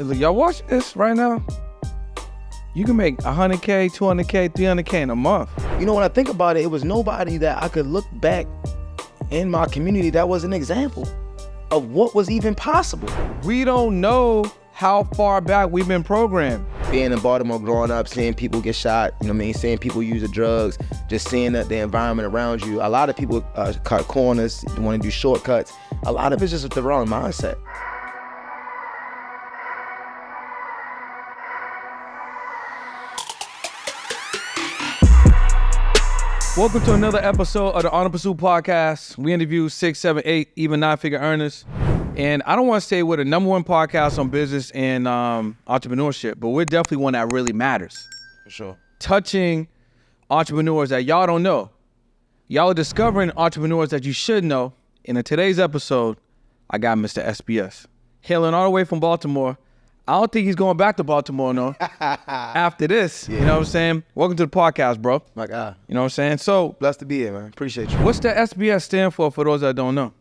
Look, y'all watch this right now? You can make 100K, 200K, 300K in a month. You know, when I think about it, it was nobody that I could look back in my community that was an example of what was even possible. We don't know how far back we've been programmed. Being in Baltimore growing up, seeing people get shot, you know what I mean, seeing people use the drugs, just seeing that the environment around you. A lot of people cut corners, want to do shortcuts. A lot of it's just the wrong mindset. Welcome to another episode of the On the Pursuit podcast. We interview 6, 7, 8, even 9-figure earners. And I don't want to say we're the number one podcast on business and entrepreneurship, but we're definitely one that really matters. For sure. Touching entrepreneurs that y'all don't know. Y'all are discovering entrepreneurs that you should know. And in today's episode, I got Mr. SBS. Hailing all the way from Baltimore. I don't think he's going back to Baltimore, no. After this, yeah. You know what I'm saying? Welcome to the podcast, bro. My God. You know what I'm saying? So, Blessed to be here, man. Appreciate you. what's the SBS stand for those that don't know?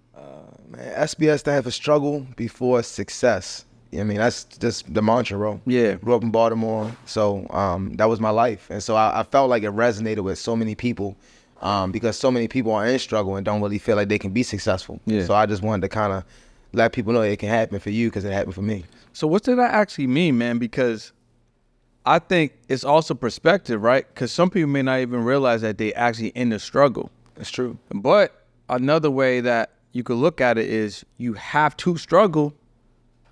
Man, SBS stands for struggle before success. I mean, that's just the mantra, bro. Yeah. Grew up in Baltimore, so that was my life. And so I felt like it resonated with so many people because so many people are in struggle and don't really feel like they can be successful. Yeah. So I just wanted to kind of let people know it can happen for you because it happened for me. So what did that actually mean, man? Because I think it's also perspective, right? Because some people may not even realize that they actually in the struggle. It's true. But another way that you could look at it is you have to struggle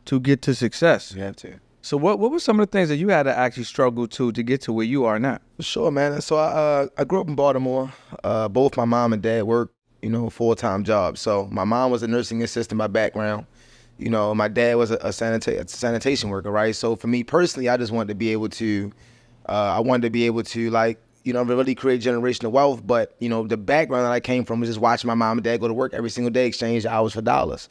to get to success. You have to. So what were some of the things that you had to actually struggle to get to where you are now? For sure, man. So I grew up in Baltimore. Both my mom and dad worked, full-time jobs. So my mom was a nursing assistant by background. My dad was a sanitation worker, right? So for me personally, I just wanted to be able to, really create generational wealth. But, the background that I came from was just watching my mom and dad go to work every single day, exchange hours for dollars.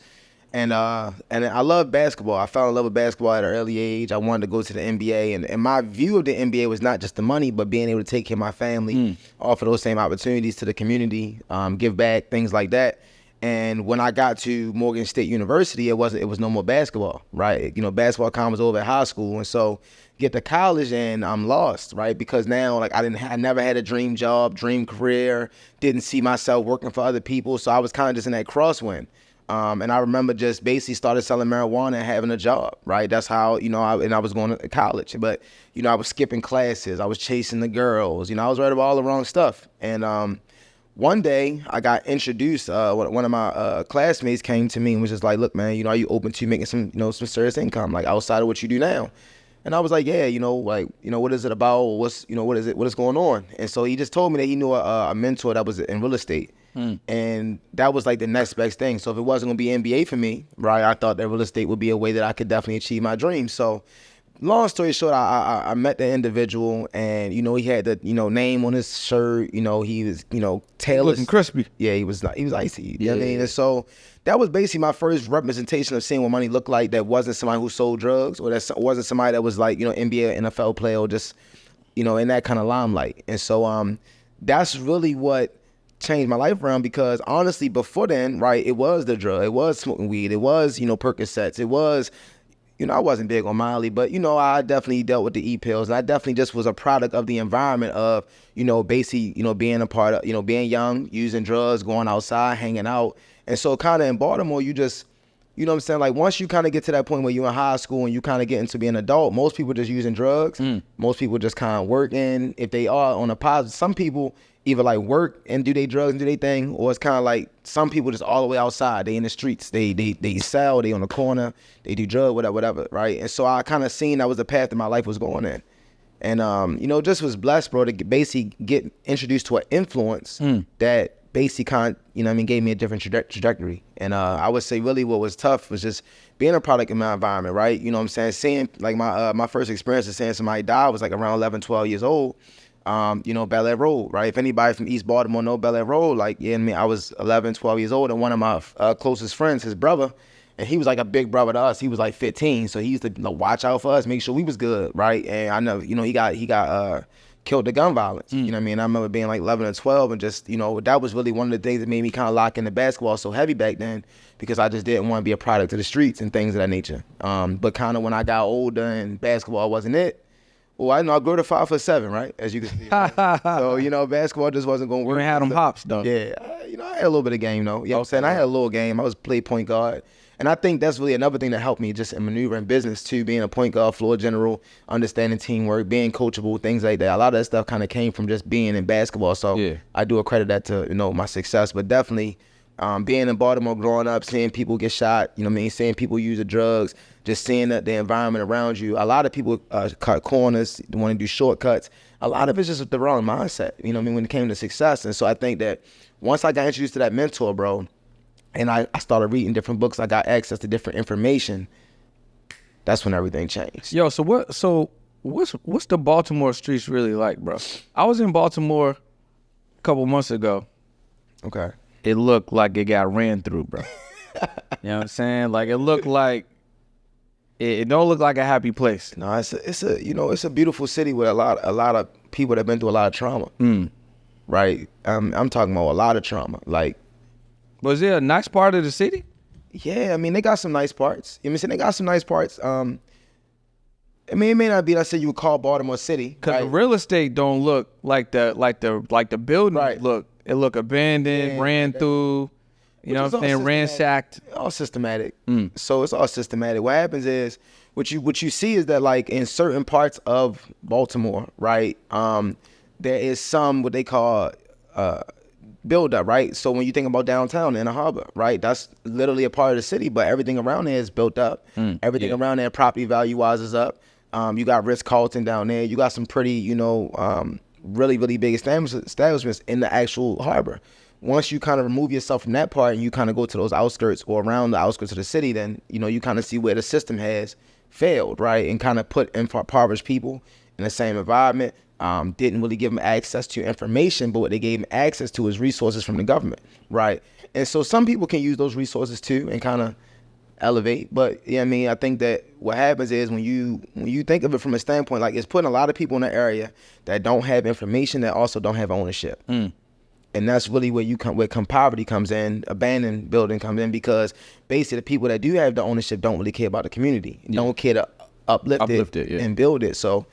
And I love basketball. I fell in love with basketball at an early age. I wanted to go to the NBA. And my view of the NBA was not just the money, but being able to take care of my family, offer those same opportunities to the community, give back, things like that. And when I got to Morgan State University, it was no more basketball, right? Basketball time was over at high school. And so get to college and I'm lost, right? Because now I never had a dream job, dream career, didn't see myself working for other people. So I was kind of just in that crosswind. And I remember just basically started selling marijuana and having a job, right? That's how, I was going to college. But, I was skipping classes. I was chasing the girls. I was right about all the wrong stuff. And one day I got introduced, one of my classmates came to me and was just like, look, man, are you open to making some serious income, like outside of what you do now? And I was like, yeah, what is it about? What is going on? And so he just told me that he knew a mentor that was in real estate. And that was like the next best thing. So if it wasn't gonna be MBA for me, right, I thought that real estate would be a way that I could definitely achieve my dreams. So long story short, I met the individual and, he had the, name on his shirt, he was, tailored. Looking crispy. Yeah, he was icy. You know what I mean? And so that was basically my first representation of seeing what money looked like that wasn't somebody who sold drugs or that wasn't somebody that was like, NBA, NFL player or just, in that kind of limelight. And so that's really what changed my life around because honestly, before then, right, it was the drug, it was smoking weed, it was, Percocets, it was, I wasn't big on Molly, but, I definitely dealt with the e-pills and I definitely just was a product of the environment of, basically, being a part of, being young, using drugs, going outside, hanging out. And so kind of in Baltimore, you just, what I'm saying? Like once you kind of get to that point where you're in high school and you kind of get into being an adult, most people just using drugs. Most people just kind of working. If they are on a positive, some people either like work and do their drugs and do their thing, or it's kind of like some people just all the way outside. They in the streets. They sell. They on the corner. They do drugs, whatever, right? And so I kind of seen that was the path that my life was going in. And, just was blessed, bro, to basically get introduced to an influence that basically gave me a different trajectory. And I would say really what was tough was just being a product in my environment, right? You know what I'm saying? Seeing like my first experience of seeing somebody die was like around 11, 12 years old. Bel Air Road, right? If anybody from East Baltimore know Bel Air Road, I was 11, 12 years old, and one of my closest friends, his brother, and he was like a big brother to us. He was like 15, so he used to watch out for us, make sure we was good, right? And I know, he got killed the gun violence. You know what I mean? I remember being like 11 or 12 and just, you know, that was really one of the things that made me kind of lock into basketball so heavy back then, because I just didn't want to be a product of the streets and things of that nature. But kind of when I got older and basketball wasn't it, well, I know I grew to 5'7", right? As you can see. Right? So, you know, basketball just wasn't going to work. You had them hops, though. Yeah. You know, I had a little bit of game, though. You know what I'm saying? I had a little game. I was play point guard. And I think that's really another thing that helped me just in maneuvering business too, being a point guard, floor general, understanding teamwork, being coachable, things like that. A lot of that stuff kind of came from just being in basketball. So I do accredit that to, you know, my success. But definitely being in Baltimore growing up, seeing people get shot, you know what I mean, seeing people use the drugs, just seeing the environment around you. A lot of people cut corners, want to do shortcuts. A lot of it's just the wrong mindset, you know what I mean, when it came to success. And so I think that once I got introduced to that mentor, bro, and I started reading different books, I got access to different information, that's when everything changed. Yo, what's the Baltimore streets really like, bro? I was in Baltimore a couple months ago. Okay. It looked like it got ran through, bro. You know what I'm saying? Like, it looked like it don't look like a happy place. No, it's a beautiful city with a lot of people that have been through a lot of trauma. Right? I'm talking about a lot of trauma. Like, was there a nice part of the city? Yeah, I mean, they got some nice parts. You know what I'm saying? They got some nice parts. I mean, it may not be, let's say you would call Baltimore City. Cause the real estate don't look like the building look. It look abandoned, ran through. You know what I'm saying? Ransacked. All systematic. So it's all systematic. What happens is, what you see is that, like, in certain parts of Baltimore, right, there is some what they call build up, right? So when you think about downtown in the harbor, right, that's literally a part of the city, but everything around there is built up. Everything around there, property value wise, is up. You got Ritz-Carlton down there. You got some pretty, you know, really, really big establishments in the actual harbor. Once you kind of remove yourself from that part and you kind of go to those outskirts or around the outskirts of the city, then, you know, you kind of see where the system has failed, right? And kind of put impoverished people in the same environment. Didn't really give them access to information, but what they gave them access to is resources from the government, right? And so some people can use those resources too and kind of elevate. But yeah, I mean, I think that what happens is when you think of it from a standpoint, like, it's putting a lot of people in the area that don't have information, that also don't have ownership. And that's really where poverty comes in, abandoned building comes in, because basically the people that do have the ownership don't really care about the community, don't care to uplift it and build it. So.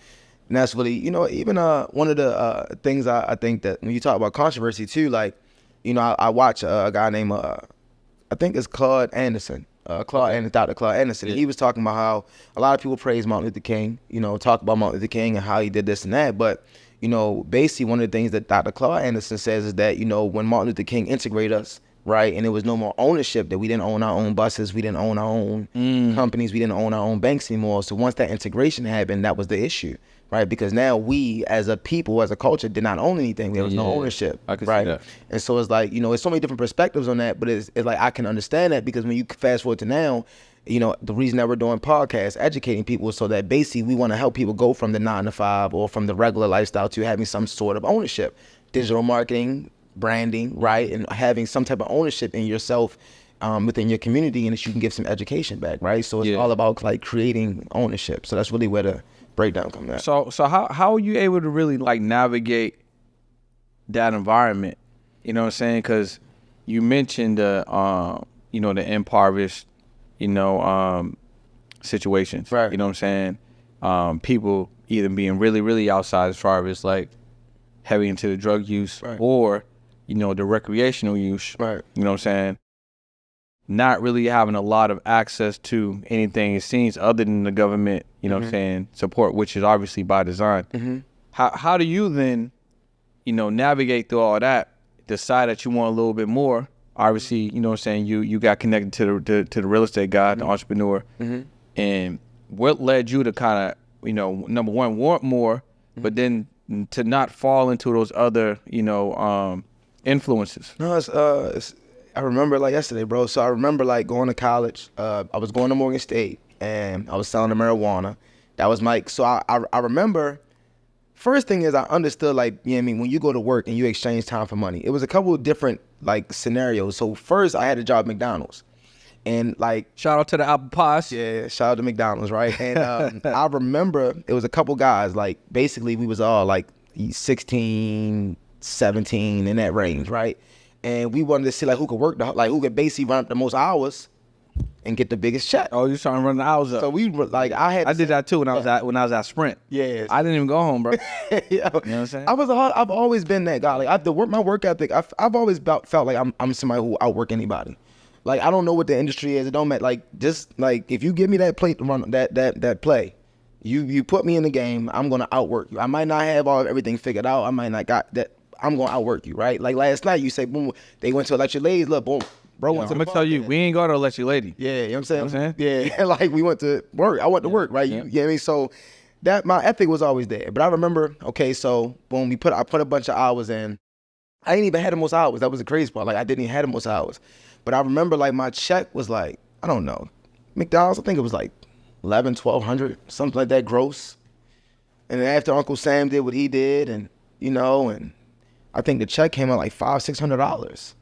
And that's really, you know, even one of the things I think that when you talk about controversy too, like, you know, I watch a guy named, I think it's Claude Anderson, Dr. Claude Anderson. He was talking about how a lot of people praise Martin Luther King, you know, talk about Martin Luther King and how he did this and that. But, you know, basically one of the things that Dr. Claude Anderson says is that, you know, when Martin Luther King integrated us, right, and there was no more ownership, that we didn't own our own buses, we didn't own our own companies, we didn't own our own banks anymore. So once that integration happened, that was the issue. Right, because now we, as a people, as a culture, did not own anything. There was no ownership. I can right? see that. And so it's like, you know, it's so many different perspectives on that, but it's like I can understand that, because when you fast forward to now, you know, the reason that we're doing podcasts, educating people, so that basically we want to help people go from the 9 to 5 or from the regular lifestyle to having some sort of ownership, digital marketing, branding, right, and having some type of ownership in yourself within your community, and that you can give some education back, right? So it's all about, like, creating ownership. So that's really where the breakdown comes out. So how are you able to really, like, navigate that environment? You know what I'm saying? Because you mentioned you know, the impoverished, you know, situations. Right. You know what I'm saying? People either being really, really outside as far as, like, heavy into the drug use, or, you know, the recreational use. Right. You know what I'm saying? Not really having a lot of access to anything, it seems, other than the government, you know what I'm saying, support, which is obviously by design. How do you then, you know, navigate through all that, decide that you want a little bit more? Obviously, you know what I'm saying, you got connected to the real estate guy, the entrepreneur. And what led you to kind of, you know, number one, want more, but then to not fall into those other, you know, influences? No, it's I remember like yesterday, bro. So I remember like going to college. I was going to Morgan State and I was selling the marijuana. That was my, so I remember, first thing is I understood, like, you know what I mean, when you go to work and you exchange time for money, it was a couple of different like scenarios. So first I had a job at McDonald's, and like, shout out to the apple pies. Yeah, shout out to McDonald's, right? And I remember it was a couple guys, like basically we was all like 16, 17 in that range, right? And we wanted to see like who could work, who could basically run up the most hours and get the biggest check. Oh, you trying to run the hours up? So we were like, I did that too when I was at Sprint. Yeah, I didn't even go home, bro. Yeah. You know what I'm saying? I've always been that guy. Like my work ethic. I've always felt like I'm somebody who outwork anybody. Like I don't know what the industry is. It don't matter. Like just like if you give me that plate to run that play, you put me in the game. I'm gonna outwork you. I might not have everything figured out. I might not got that. I'm gonna outwork you, right? Like last night, you say boom. They went to Electric Ladies. Look, boom. Bro, I'm gonna tell you, we ain't go to Electric Lady. Yeah, you know what I'm saying? You know what I'm saying? Yeah, like we went to work. I went to work, right? You know what I mean? So that my ethic was always there. But I remember, okay, so boom, I put a bunch of hours in. I ain't even had the most hours. That was the crazy part. Like I didn't even have the most hours. But I remember like my check was like, I don't know, McDonald's, I think it was like $1,100, something like that gross. And then after Uncle Sam did what he did, and and I think the check came out like $500-$600.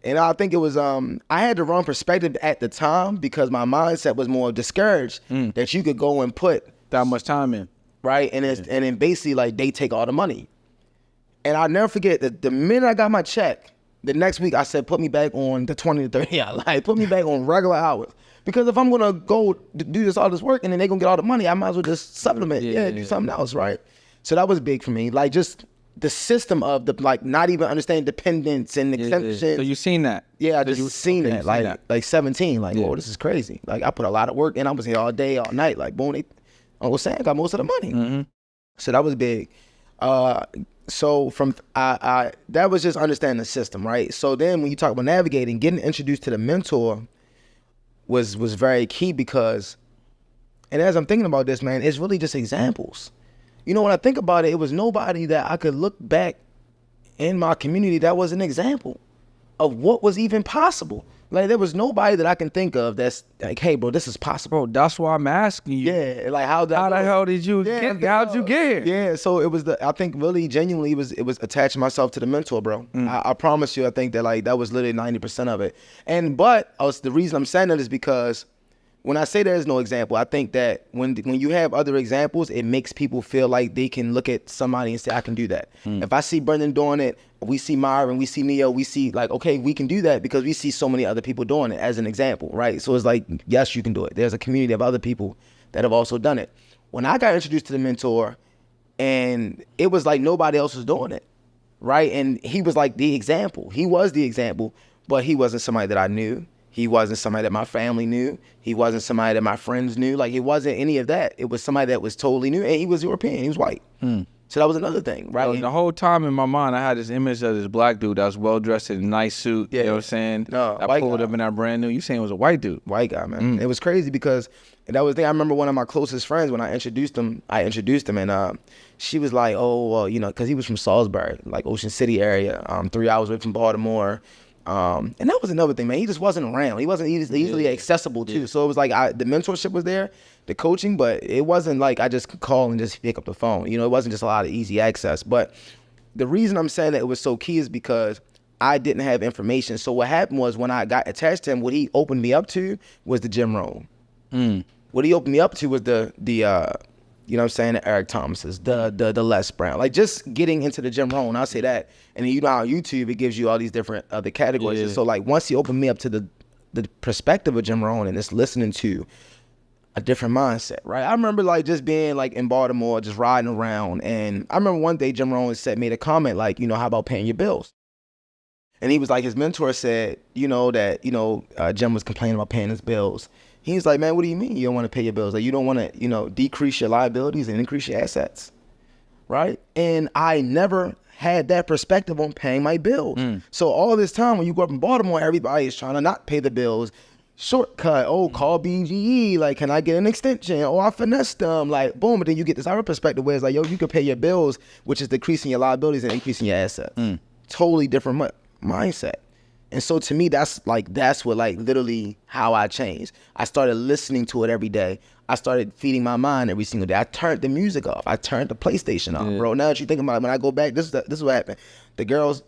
And I think it was I had the wrong perspective at the time because my mindset was more discouraged that you could go and put that much time in, right? And and then basically like they take all the money. And I'll never forget that the minute I got my check, the next week I said, put me back on the 20 to 30 hours. Like put me back on regular hours. Because if I'm gonna go do all this work and then they're gonna get all the money, I might as well just supplement, do something else, right? So that was big for me. Like just the system of the like not even understanding dependence and exemption. So you seen that? Yeah, I just seen that. Like 17. Like, oh, this is crazy. Like I put a lot of work in. I was here all day, all night. Like boom, Uncle Sam got most of the money. Mm-hmm. So that was big. So from that was just understanding the system, right? So then when you talk about navigating, getting introduced to the mentor was very key because, and as I'm thinking about this, man, it's really just examples. When I think about it, it was nobody that I could look back in my community that was an example of what was even possible. Like there was nobody that I can think of that's like, hey, bro, this is possible. Bro, that's why I'm asking you. Yeah, like how the hell did you how'd you get here? Yeah, so it was I think really genuinely it was attaching myself to the mentor, bro. I promise you, I think that like that was literally 90% of it. But the reason I'm saying that is because when I say there is no example, I think that when you have other examples, it makes people feel like they can look at somebody and say, I can do that. If I see Brendan doing it, we see Myron, we see Neo, we see like, okay, we can do that because we see so many other people doing it as an example, right? So it's like, yes, you can do it. There's a community of other people that have also done it. When I got introduced to the mentor, and it was like nobody else was doing it, right? And he was like the example. He was the example, but he wasn't somebody that I knew. He wasn't somebody that my family knew. He wasn't somebody that my friends knew. Like, it wasn't any of that. It was somebody that was totally new, and he was European. He was white. So that was another thing, right? Well, the whole time in my mind, I had this image of this black dude that was well-dressed in a nice suit, you know what I'm saying? No, I pulled up in that brand new. You saying it was a white dude? White guy, man. It was crazy because that was the thing. I remember one of my closest friends, when I introduced him, and she was like, oh, well, because he was from Salisbury, like Ocean City area, 3 hours away from Baltimore. And that was another thing, man. He just wasn't around. He wasn't easily accessible too. So it was like the mentorship was there, the coaching, but it wasn't like I just could call and just pick up the phone. It wasn't just a lot of easy access. But the reason I'm saying that it was so key is because I didn't have information. So what happened was when I got attached to him, what he opened me up to was the Jim Rohn. What he opened me up to was the Eric Thomas's, the Les Brown, like just getting into the Jim Rohn. I'll say that. And then on YouTube, it gives you all these different other categories. Yeah. And so like once he opened me up to the perspective of Jim Rohn and just listening to a different mindset, right? I remember like just being like in Baltimore, just riding around. And I remember one day Jim Rohn made a comment like, how about paying your bills? And he was like, his mentor said, that Jim was complaining about paying his bills. He's like, man, what do you mean you don't want to pay your bills? Like, you don't want to, decrease your liabilities and increase your assets, right? And I never had that perspective on paying my bills. So all this time when you go up in Baltimore, everybody is trying to not pay the bills. Shortcut, call BGE, like, can I get an extension? I finessed them, like, boom. But then you get this other perspective where it's like, you can pay your bills, which is decreasing your liabilities and increasing your assets. Totally different mindset. And so to me, that's what literally how I changed. I started listening to it every day. I started feeding my mind every single day. I turned the music off. I turned the PlayStation off, bro. Now that you think about it, when I go back, this is what happened. The girls,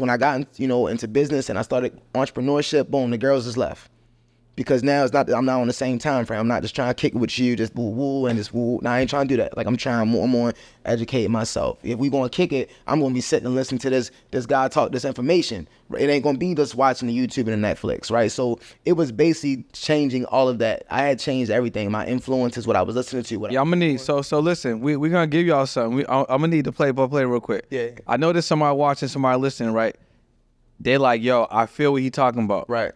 when I got into business and I started entrepreneurship, boom, the girls just left. Because now I'm not on the same time frame. I'm not just trying to kick it with you, just woo woo and just woo. No, I ain't trying to do that. Like I'm trying more and more educate myself. If we gonna kick it, I'm gonna be sitting and listening to this guy talk this information. It ain't gonna be just watching the YouTube and the Netflix, right? So it was basically changing all of that. I had changed everything. My influences, what I was listening to. I'm gonna need. So listen, we're gonna give y'all something. I'm gonna need to play real quick. Yeah. I know there's somebody watching, somebody listening, right? They like, yo, I feel what he talking about. Right.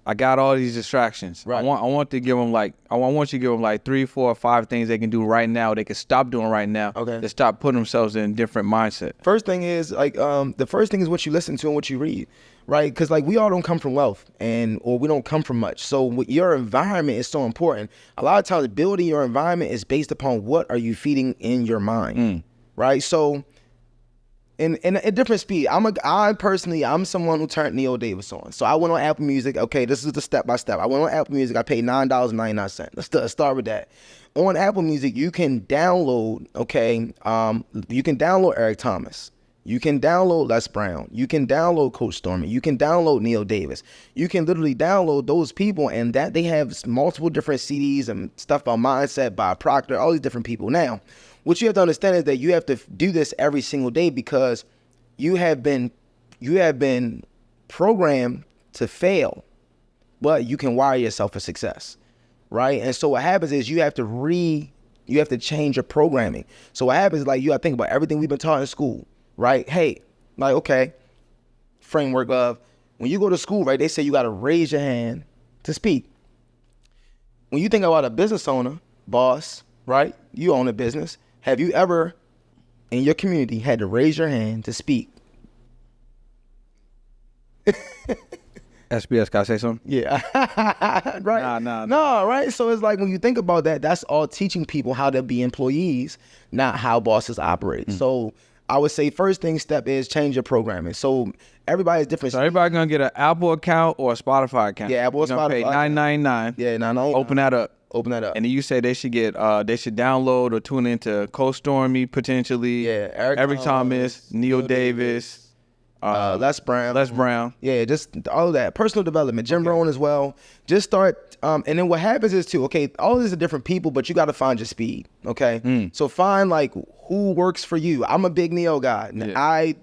I got all these distractions. Right. I want to give them I want you to give them like 3, 4, or 5 things they can do right now. They can stop doing right now. Okay. To stop putting themselves in a different mindset. First thing is the first thing is what you listen to and what you read, right? Because like we all don't come from wealth or we don't come from much. So your environment is so important. A lot of times building your environment is based upon what are you feeding in your mind, right? So in a different speed. I'm someone who turned Neil Davis on. So I went on Apple Music. Okay, this is the step by step. I went on Apple Music. I paid $9.99. Let's start with that. On Apple Music, you can download. You can download Eric Thomas. You can download Les Brown. You can download Coach Stormy. You can download Neil Davis. You can literally download those people, and that they have multiple different CDs and stuff about mindset by Proctor, all these different people. Now, what you have to understand is that you have to do this every single day because you have been programmed to fail, but you can wire yourself for success, right? And so what happens is you have to change your programming. So what happens is like you got to think about everything we've been taught in school, right? Hey, like, okay, framework of when you go to school, right? They say you got to raise your hand to speak. When you think about a business owner, boss, right? You own a business. Have you ever in your community had to raise your hand to speak? SBS, can I say something? Yeah. Right. No, right? So it's like when you think about that, that's all teaching people how to be employees, not how bosses operate. So I would say first step is change your programming. So everybody's different. So everybody gonna get an Apple account or a Spotify account. Yeah, Apple or Spotify. Pay $9.99. Yeah, $9.99. Open that up. And then you say they should download or tune into Coach Stormy potentially. Yeah, Eric Thomas, Neil Davis, Les Brown. Yeah, just all of that. Personal development. Jim Rohn as well. Just start, and then what happens is too, okay, all of these are different people, but you got to find your speed, okay? So find like who works for you. I'm a big Neo guy. Yeah.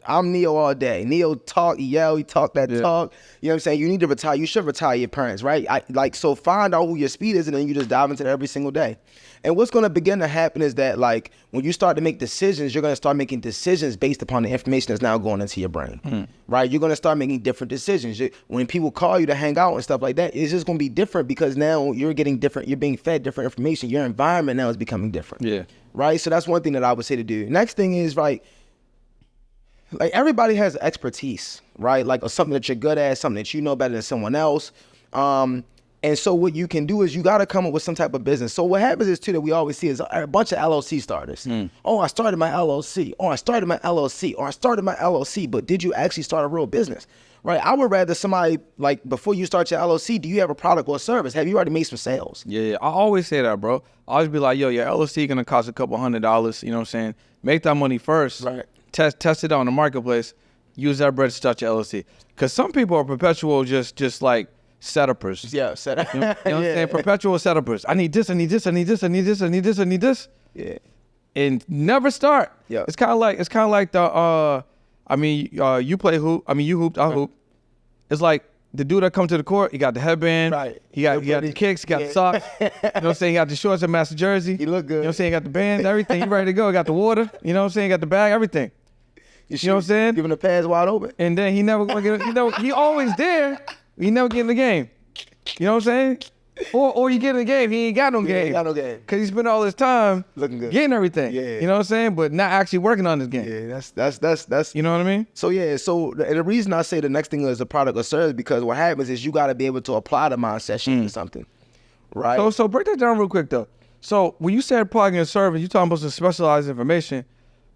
I'm Neo all day. Neo talk, yell, he talk that talk. You know what I'm saying? You need to retire. You should retire your parents, right? So find out who your speed is, and then you just dive into it every single day. And what's going to begin to happen is that, like, when you start to make decisions, you're going to start making decisions based upon the information that's now going into your brain, right? You're going to start making different decisions. When people call you to hang out and stuff like that, it's just going to be different because now you're getting different. You're being fed different information. Your environment now is becoming different. Yeah. Right? So that's one thing that I would say to do. Next thing is, like everybody has expertise, right? Like something that you're good at, something that you know better than someone else. And so what you can do is you got to come up with some type of business. So what happens is too that we always see is a bunch of LLC starters. Oh, I started my LLC. Oh, I started my LLC. Or I started my LLC. But did you actually start a real business? Right? I would rather somebody, like, before you start your LLC, do you have a product or a service? Have you already made some sales? Yeah. I always say that, bro. I always be like, yo, your LLC going to cost a couple $100. You know what I'm saying? Make that money first. Right. Test it out in the marketplace. Use that bread to start your LLC. Because some people are perpetual just like setupers. Yeah, setup. You know what I'm saying? Perpetual setupers. I need this, I need this, I need this, I need this, I need this, I need this. Yeah. And never start. Yeah. It's kind of like the you play hoop. I mean, you hooped, I hoop. It's like the dude that come to the court, he got the headband. Right. He got the kicks, he got the socks. You know what I'm saying? He got the shorts and master jersey. He look good. You know what I'm saying? He got the bands, everything. He ready to go. He got the water. You know what I'm saying? He got the bag, everything. You know what I'm saying? Giving the pass wide open. And then he never gonna get he always there. He never get in the game. You know what I'm saying? Or you get in the game, he ain't got no game. He ain't got no game. Cause he spent all his time looking good, getting everything. Yeah. You know what I'm saying? But not actually working on this game. Yeah, that's you know what I mean? So yeah, so the reason I say the next thing is a product or service, because what happens is you gotta be able to apply the mindset to something. Right? So break that down real quick though. So when you said product and service, you talking about some specialized information.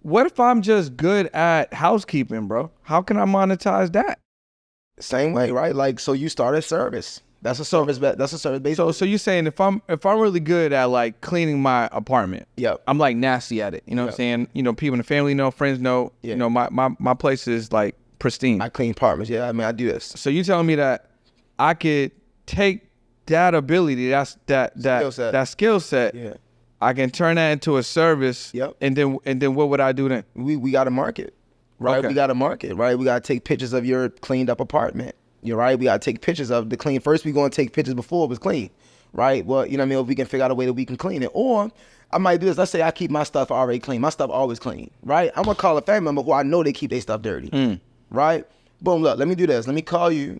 What if I'm just good at housekeeping, bro? How can I monetize that? Same way, right? Like, so you start a service. That's a service. That's a service based. So you're saying if I'm really good at like cleaning my apartment, I'm like nasty at it. You know what I'm saying? You know, people in the family know, friends know. You know, my place is like pristine. I clean apartments. Yeah, I mean, I do this. So you telling me that I could take that ability, that skill set. Yeah. I can turn that into a service. Yep. And then what would I do then? We got to market, right? Okay. We got to market, right? We got to take pictures of your cleaned up apartment. You're right. We got to take pictures of the clean. First, we going to take pictures before it was clean, right? Well, you know what I mean? If we can figure out a way that we can clean it. Or I might do this. Let's say I keep my stuff already clean. My stuff always clean, right? I'm going to call a family member who I know they keep their stuff dirty, right? Boom, look, let me do this. Let me call you.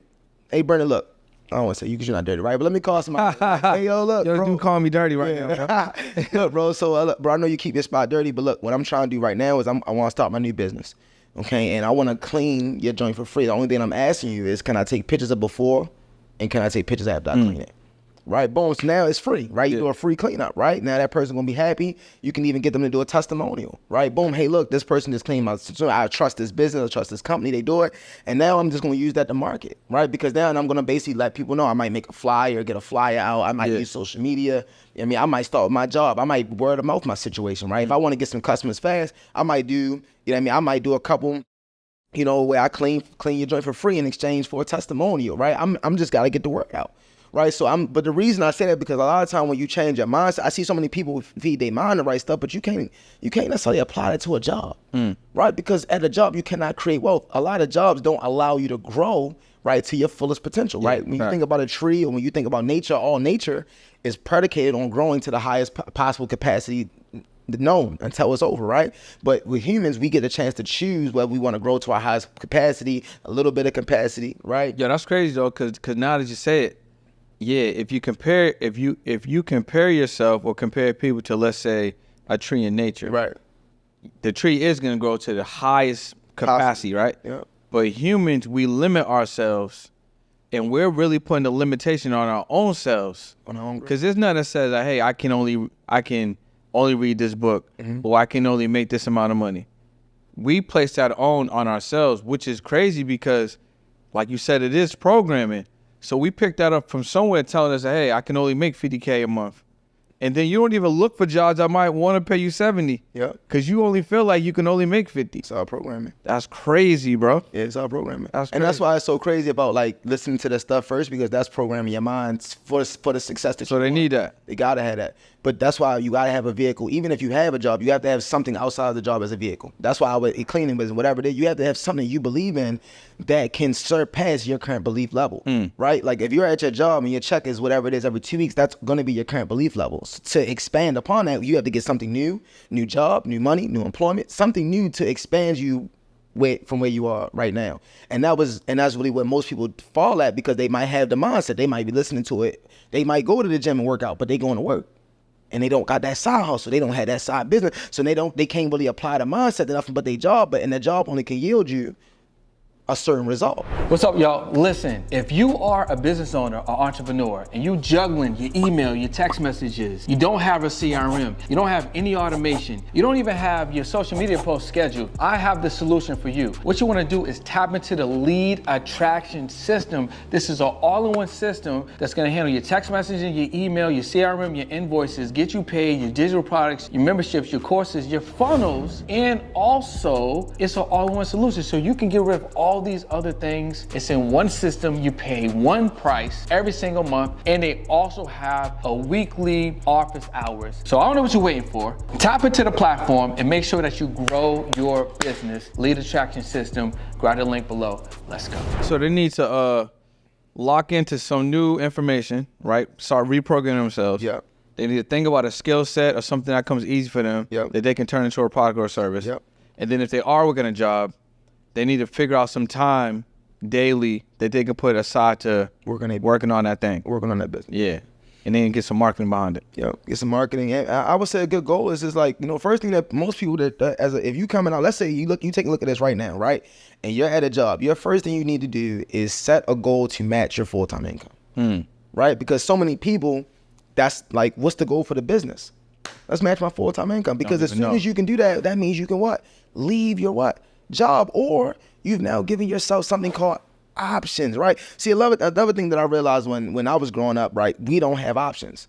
Hey, Brendan, look. I don't want to say you because you're not dirty, right? But let me call somebody. Hey, yo, look, Yo, bro. do call me dirty right now. Look, bro, so look, bro, I know you keep your spot dirty, but look, what I'm trying to do right now is I want to start my new business, okay? And I want to clean your joint for free. The only thing I'm asking you is, can I take pictures of before and can I take pictures after I clean it? Right, boom, so now it's free, right? You do a free cleanup, right? Now that person's gonna be happy. You can even get them to do a testimonial, right? Boom, hey, look, this person just cleaned my, so I trust this business, I trust this company, they do it. And now I'm just gonna use that to market, right? Because now I'm gonna basically let people know. I might make a flyer, get a flyer out, I might use social media. I mean, I might start with my job. I might word of mouth my situation, right? If I wanna get some customers fast, I might do, you know what I mean? I might do a couple, you know, where I clean your joint for free in exchange for a testimonial, right? I'm just gotta get the work out. Right, but the reason I say that because a lot of time when you change your mindset, I see so many people feed their mind the right stuff, but you can't necessarily apply that to a job, right? Because at a job you cannot create wealth. A lot of jobs don't allow you to grow, right, to your fullest potential, right? When you think about a tree or when you think about nature, all nature is predicated on growing to the highest possible capacity known until it's over, right? But with humans, we get a chance to choose whether we want to grow to our highest capacity, a little bit of capacity, right? Yeah, that's crazy though, cause now that you say it. Yeah, if you compare yourself or compare people to, let's say, a tree in nature, right? The tree is gonna grow to the highest capacity, right? Yeah. But humans, we limit ourselves, and we're really putting a limitation on our own selves. Because there's nothing that says, hey, I can only read this book, or I can only make this amount of money. We place that on ourselves, which is crazy because, like you said, it is programming. So we picked that up from somewhere telling us, hey, I can only make $50K a month. And then you don't even look for jobs that might want to pay you 70. Yeah. Because you only feel like you can only make 50. It's all programming. That's crazy, bro. Yeah, it's all programming. And that's why it's so crazy about like listening to that stuff first, because that's programming your mind for the success that so they need that. They gotta have that. But that's why you gotta have a vehicle. Even if you have a job, you have to have something outside of the job as a vehicle. That's why cleaning business, whatever it is, you have to have something you believe in that can surpass your current belief level, right? Like if you're at your job and your check is whatever it is every 2 weeks, that's gonna be your current belief level. So to expand upon that, you have to get something new job, new money, new employment, something new to expand you from where you are right now. And that's really what most people fall at, because they might have the mindset. They might be listening to it. They might go to the gym and work out, but they going to work. And they don't got that side hustle. They don't have that side business. So they can't really apply the mindset to nothing but their job. And their job only can yield you a certain result. What's up, y'all? Listen, if you are a business owner or entrepreneur and you juggling your email, your text messages, you don't have a CRM, you don't have any automation, you don't even have your social media posts scheduled, I have the solution for you. What you want to do is tap into the lead attraction system. This is an all-in-one system that's going to handle your text messaging, your email, your CRM, your invoices, get you paid, your digital products, your memberships, your courses, your funnels, and also it's an all-in-one solution so you can get rid of all these other things. It's in one system. You pay one price every single month, and they also have a weekly office hours. So I don't know what you're waiting for. Tap into the platform and make sure that you grow your business. Lead attraction system. Grab the link below. Let's go. So they need to lock into some new information, right? Start reprogramming themselves. Yeah. They need to think about a skill set or something that comes easy for them that they can turn into a product or a service. Yep. And then if they are working a job, they need to figure out some time daily that they can put aside to working on that thing. Working on that business. Yeah. And then get some marketing behind it. Yeah, get some marketing. And I would say a good goal is just like, first thing that most people if you coming out, let's say you take a look at this right now, right? And you're at a job, your first thing you need to do is set a goal to match your full-time income. Right? Because so many people, that's like, what's the goal for the business? Let's match my full-time income. Because as soon as you can do that, that means you can what? Leave your what? Job, or you've now given yourself something called options, right? See, another thing that I realized when I was growing up, right, we don't have options,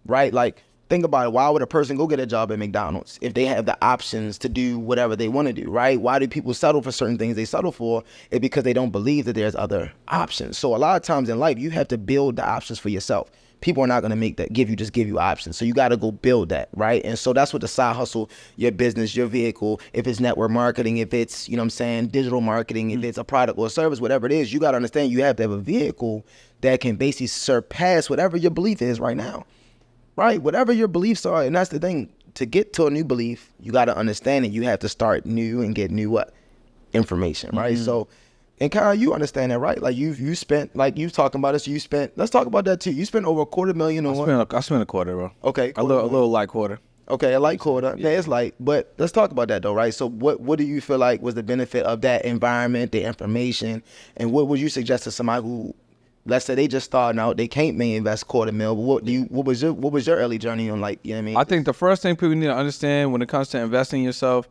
right? Like think about it. Why would a person go get a job at McDonald's if they have the options to do whatever they want to do, right? Why do people settle for certain things they settle for? It's because they don't believe that there's other options. So a lot of times in life, you have to build the options for yourself. People are not going to make that give you options. So you got to go build that, right? And so that's what the side hustle, your business, your vehicle, if it's network marketing, if it's, you know what I'm saying, digital marketing, if it's a product or a service, whatever it is, you got to understand you have to have a vehicle that can basically surpass whatever your belief is right now, right? Whatever your beliefs are. And that's the thing. To get to a new belief, you got to understand it. You have to start new and get new what? Information, right? So, and Kyle, you understand that, right? Like you spent, like you talking about this, let's talk about that too. You spent over $250,000 on what? I spent a quarter, bro. Okay. A little light quarter. Okay, a light quarter. Yeah, it's light. But let's talk about that though, right? So what do you feel like was the benefit of that environment, the information, and what would you suggest to somebody who, let's say they just starting out, they can't maybe invest $250,000, but what was your early journey on, like, you know what I mean? I think the first thing people need to understand when it comes to investing in yourself,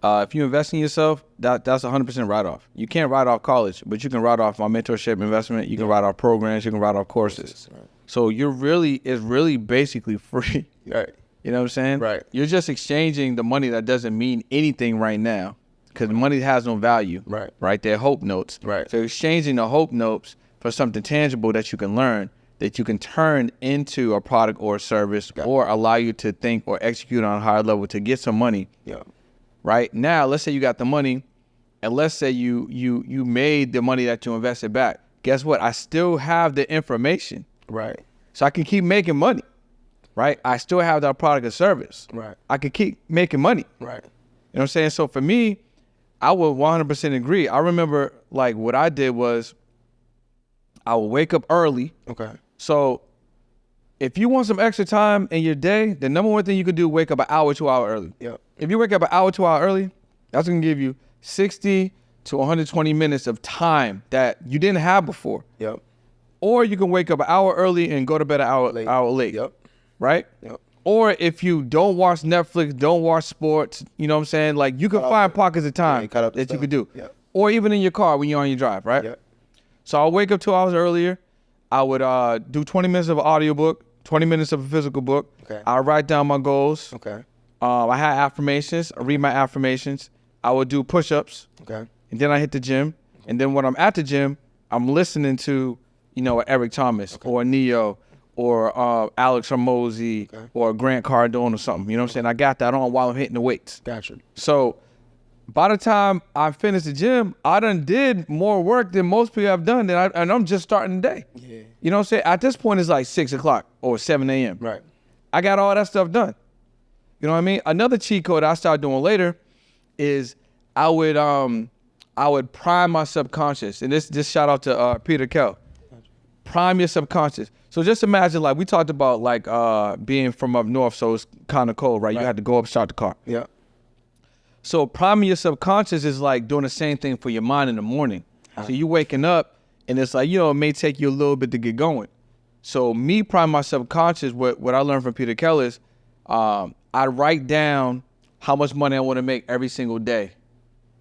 if you invest in yourself, that's 100% write-off. You can't write off college, but you can write off my mentorship investment. You can write off programs. You can write off courses. Right. So it's really basically free. Right. You know what I'm saying? Right. You're just exchanging the money that doesn't mean anything right now because money has no value. Right. Right? They're hope notes. Right. So exchanging the hope notes for something tangible that you can learn, that you can turn into a product or a service or allow you to think or execute on a higher level to get some money. Yeah. Right now, let's say you got the money, and let's say you made the money that you invested back. Guess what? I still have the information. Right. So I can keep making money. Right? I still have that product or service. Right. I can keep making money. Right. You know what I'm saying? So for me, I would 100% agree. I remember like what I did was I would wake up early. Okay. So if you want some extra time in your day, the number one thing you could do, wake up an hour, 2 hours early. Yep. If you wake up an hour, 2 hours early, that's going to give you 60 to 120 minutes of time that you didn't have before. Yep. Or you can wake up an hour early and go to bed an hour late. Yep. Right? Yep. Or if you don't watch Netflix, don't watch sports, you know what I'm saying? Like you can find pockets of time that you could do. Yep. Or even in your car when you're on your drive, right? Yep. So I'll wake up 2 hours earlier. I would do 20 minutes of an audiobook, 20 minutes of a physical book. Okay. I'll write down my goals. Okay. I had affirmations. I read my affirmations. I would do push-ups. Okay. And then I hit the gym. And then when I'm at the gym, I'm listening to, Eric Thomas or Neo or Alex Hormozy or Grant Cardone or something. You know what I'm saying? I got that on while I'm hitting the weights. Gotcha. So by the time I finished the gym, I done did more work than most people have done, and I'm just starting the day. Yeah. You know what I'm saying? At this point, it's like 6 o'clock or 7 a.m. Right. I got all that stuff done. You know what I mean? Another cheat code I started doing later is I would prime my subconscious. And this shout out to Peter Kell. Prime your subconscious. So just imagine, like, we talked about, like, being from up north, so it's kind of cold, right? You had to go up, start the car. Yeah. So priming your subconscious is like doing the same thing for your mind in the morning. So you waking up, and it's like, it may take you a little bit to get going. So me priming my subconscious, what I learned from Peter Kell is I write down how much money I want to make every single day.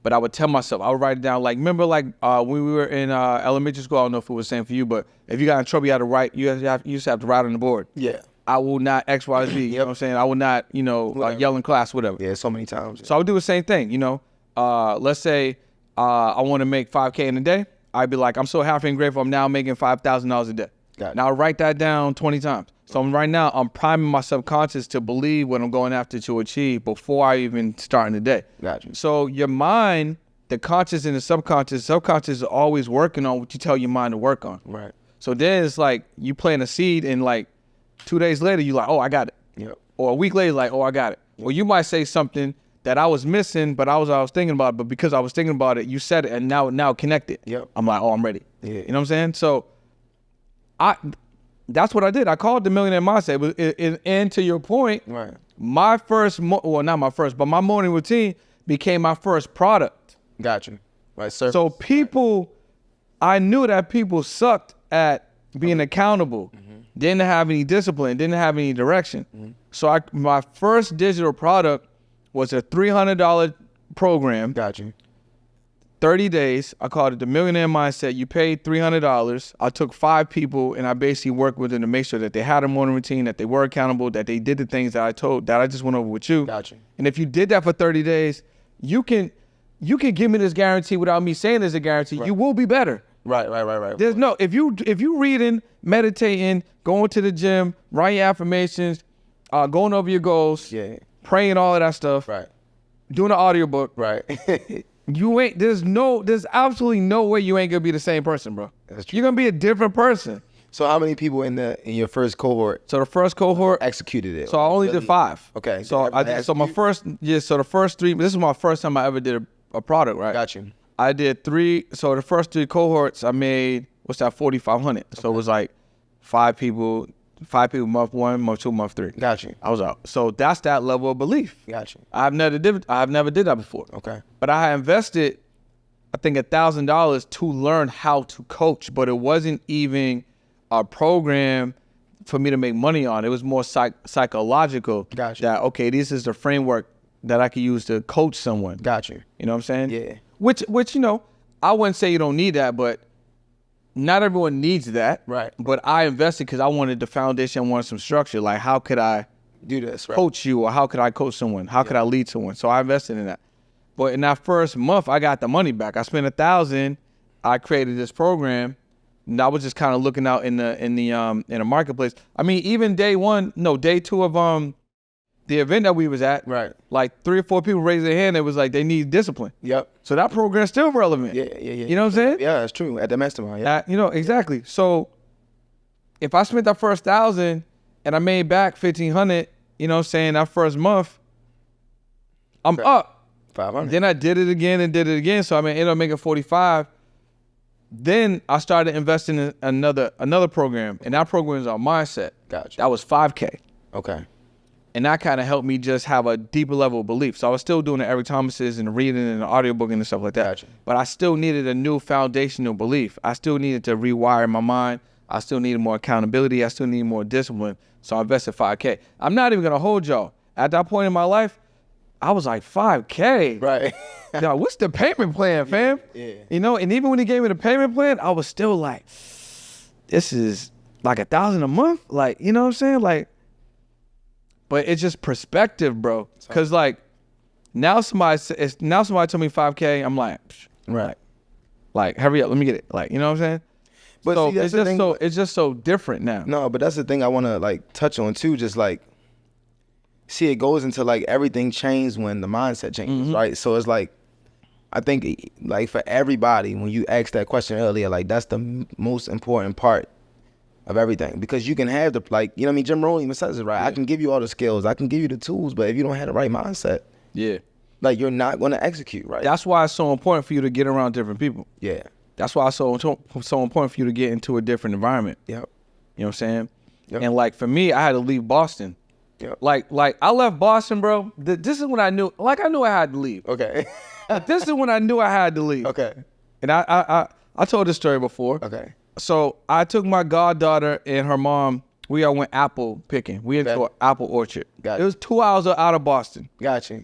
But I would tell myself, I would write it down, like, remember, like, when we were in elementary school, I don't know if it was the same for you, but if you got in trouble, you had to write, you used to have to write on the board. Yeah. I will not X, Y, Z, you know what I'm saying? I will not, yell in class, whatever. Yeah, so many times. Yeah. So I would do the same thing, let's say I want to make $5K in a day. I'd be like, I'm so happy and grateful I'm now making $5,000 a day. Got it. Now I write that down 20 times. So right now I'm priming my subconscious to believe what I'm going after to achieve before I even start in the day. Gotcha. So your mind, the conscious and the subconscious is always working on what you tell your mind to work on. Right. So then it's like you plant a seed and like 2 days later you're like, oh, I got it. Yep. Or a week later, like, oh, I got it. Or you might say something that I was missing, but I was thinking about it, but because I was thinking about it, you said it, and now connected. Yep. I'm like, oh, I'm ready. Yeah. You know what I'm saying? So that's what I did. I called the millionaire mindset. And to your point, Right. my first, not my first, but my morning routine became my first product. Gotcha. Right. So I knew that people sucked at being accountable, didn't have any discipline, didn't have any direction. So my first digital product was a $300 program. Gotcha. 30 days. I called it the Millionaire Mindset. You paid $300. I took 5 people and I basically worked with them to make sure that they had a morning routine, that they were accountable, that they did the things that I just went over with you. Gotcha. And if you did that for 30 days, you can give me this guarantee without me saying there's a guarantee. Right. You will be better. Right. There's no, if you reading, meditating, going to the gym, writing your affirmations, going over your goals, praying, all of that stuff, right, doing an audiobook, right. there's absolutely no way you ain't gonna be the same person, bro. That's true. You're gonna be a different person. So how many people in your first cohort So the first cohort executed it? So I only did 5. Okay. So the first 3. This is my first time I ever did a product, right? Got you. I did 3. So the first 3 cohorts I made, what's that, 4,500. So it was like 5 people month 1, month 2, month 3. Got you. I was out. So that's that level of belief. Got you. I've never did that before. Okay. But I had invested, I think, $1,000 to learn how to coach, but it wasn't even a program for me to make money on. It was more psychological. Gotcha. That, okay, this is the framework that I could use to coach someone. Got you. You know what I'm saying? Yeah. Which I wouldn't say you don't need that, but not everyone needs that. Right. But I invested because I wanted the foundation, I wanted some structure. Like, how could I do this, right? Coach you, or how could I coach someone? How could I lead someone? So I invested in that. But in that first month, I got the money back. I spent $1,000. I created this program, and I was just kind of looking out in the marketplace. I mean, even day 2 of the event that we was at, right? Like 3 or 4 people raised their hand. It was like they need discipline. Yep. So that program's still relevant. Yeah. You know what I'm saying? Yeah, that's true. At the mastermind. Yeah. Exactly. So if I spent that first $1,000 and I made back $1,500, you know what I'm saying, that first month, I'm up. 500. Then I did it again. So I mean, ended up making 45. Then I started investing in another program, and that program is our mindset. Gotcha. That was $5K. Okay. And that kind of helped me just have a deeper level of belief. So I was still doing the Eric Thomas's and reading and the audiobook and stuff like that. Gotcha. But I still needed a new foundational belief. I still needed to rewire my mind. I still needed more accountability. I still needed more discipline. So I invested $5K. I'm not even going to hold y'all. At that point in my life, I was like, $5K? Right. Yo, what's the payment plan, fam? Yeah. You know, and even when he gave me the payment plan, I was still like, this is like $1,000 a month? Like, you know what I'm saying? Like, but it's just perspective, bro. Cause like now somebody told me $5K. I'm like, right. Like, hurry up, let me get it. Like, you know what I'm saying? But so see, that's it's just so different now. No, but that's the thing I want to like touch on too. Just like, see, it goes into like everything changed when the mindset changes, right? So it's like, I think like for everybody, when you asked that question earlier, like that's the most important part of everything, because you can have the, like, you know what I mean? Jim Rohn even says it, right? Yeah. I can give you all the skills, I can give you the tools, but if you don't have the right mindset, like you're not going to execute, right? That's why it's so important for you to get around different people. Yeah. That's why it's so important for you to get into a different environment. Yep. You know what I'm saying? Yep. And like for me, I had to leave Boston. Yep. Like I left Boston, bro. This is when I knew, like I knew I had to leave. Okay. This is when I knew I had to leave. Okay. And I told this story before. Okay. So I took my goddaughter and her mom. We all went apple picking. We went to an apple orchard. Gotcha. It was 2 hours out of Boston. Gotcha.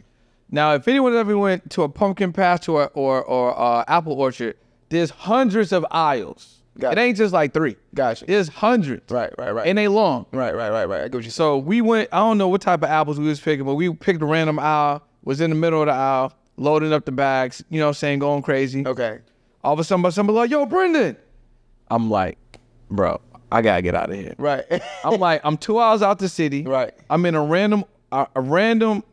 Now, if anyone ever went to a pumpkin patch or apple orchard, there's hundreds of aisles. Gotcha. It ain't just like 3. Gotcha. There's hundreds. Right. And they long. Right. I get what you So we went, I don't know what type of apples we was picking, but we picked a random aisle, was in the middle of the aisle, loading up the bags, you know what I'm saying, going crazy. Okay. All of a sudden, somebody like, yo, Brendan. I'm like, bro, I gotta get out of here. Right. I'm like, I'm 2 hours out the city. Right. I'm in a random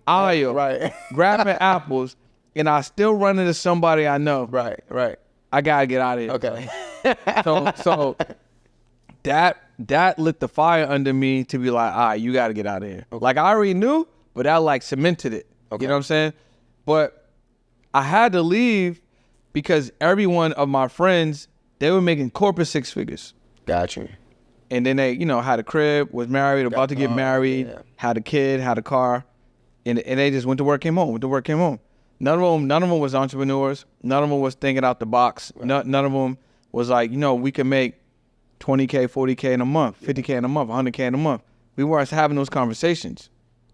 aisle. Right. Grabbing apples, and I still run into somebody I know. Right. I gotta get out of here. Okay. So that lit the fire under me to be like, all right, you gotta get out of here. Okay. Like I already knew, but that like cemented it. Okay. You know what I'm saying? But I had to leave because every one of my friends, they were making corporate 6 figures. Gotcha. And then they, had a crib, was married, about to get married, had a kid, had a car, and they just went to work, came home. None of them was entrepreneurs. None of them was thinking out the box. Right. None of them was like, we can make $20K, $40K in a month, $50K in a month, $100K in a month. We weren't having those conversations.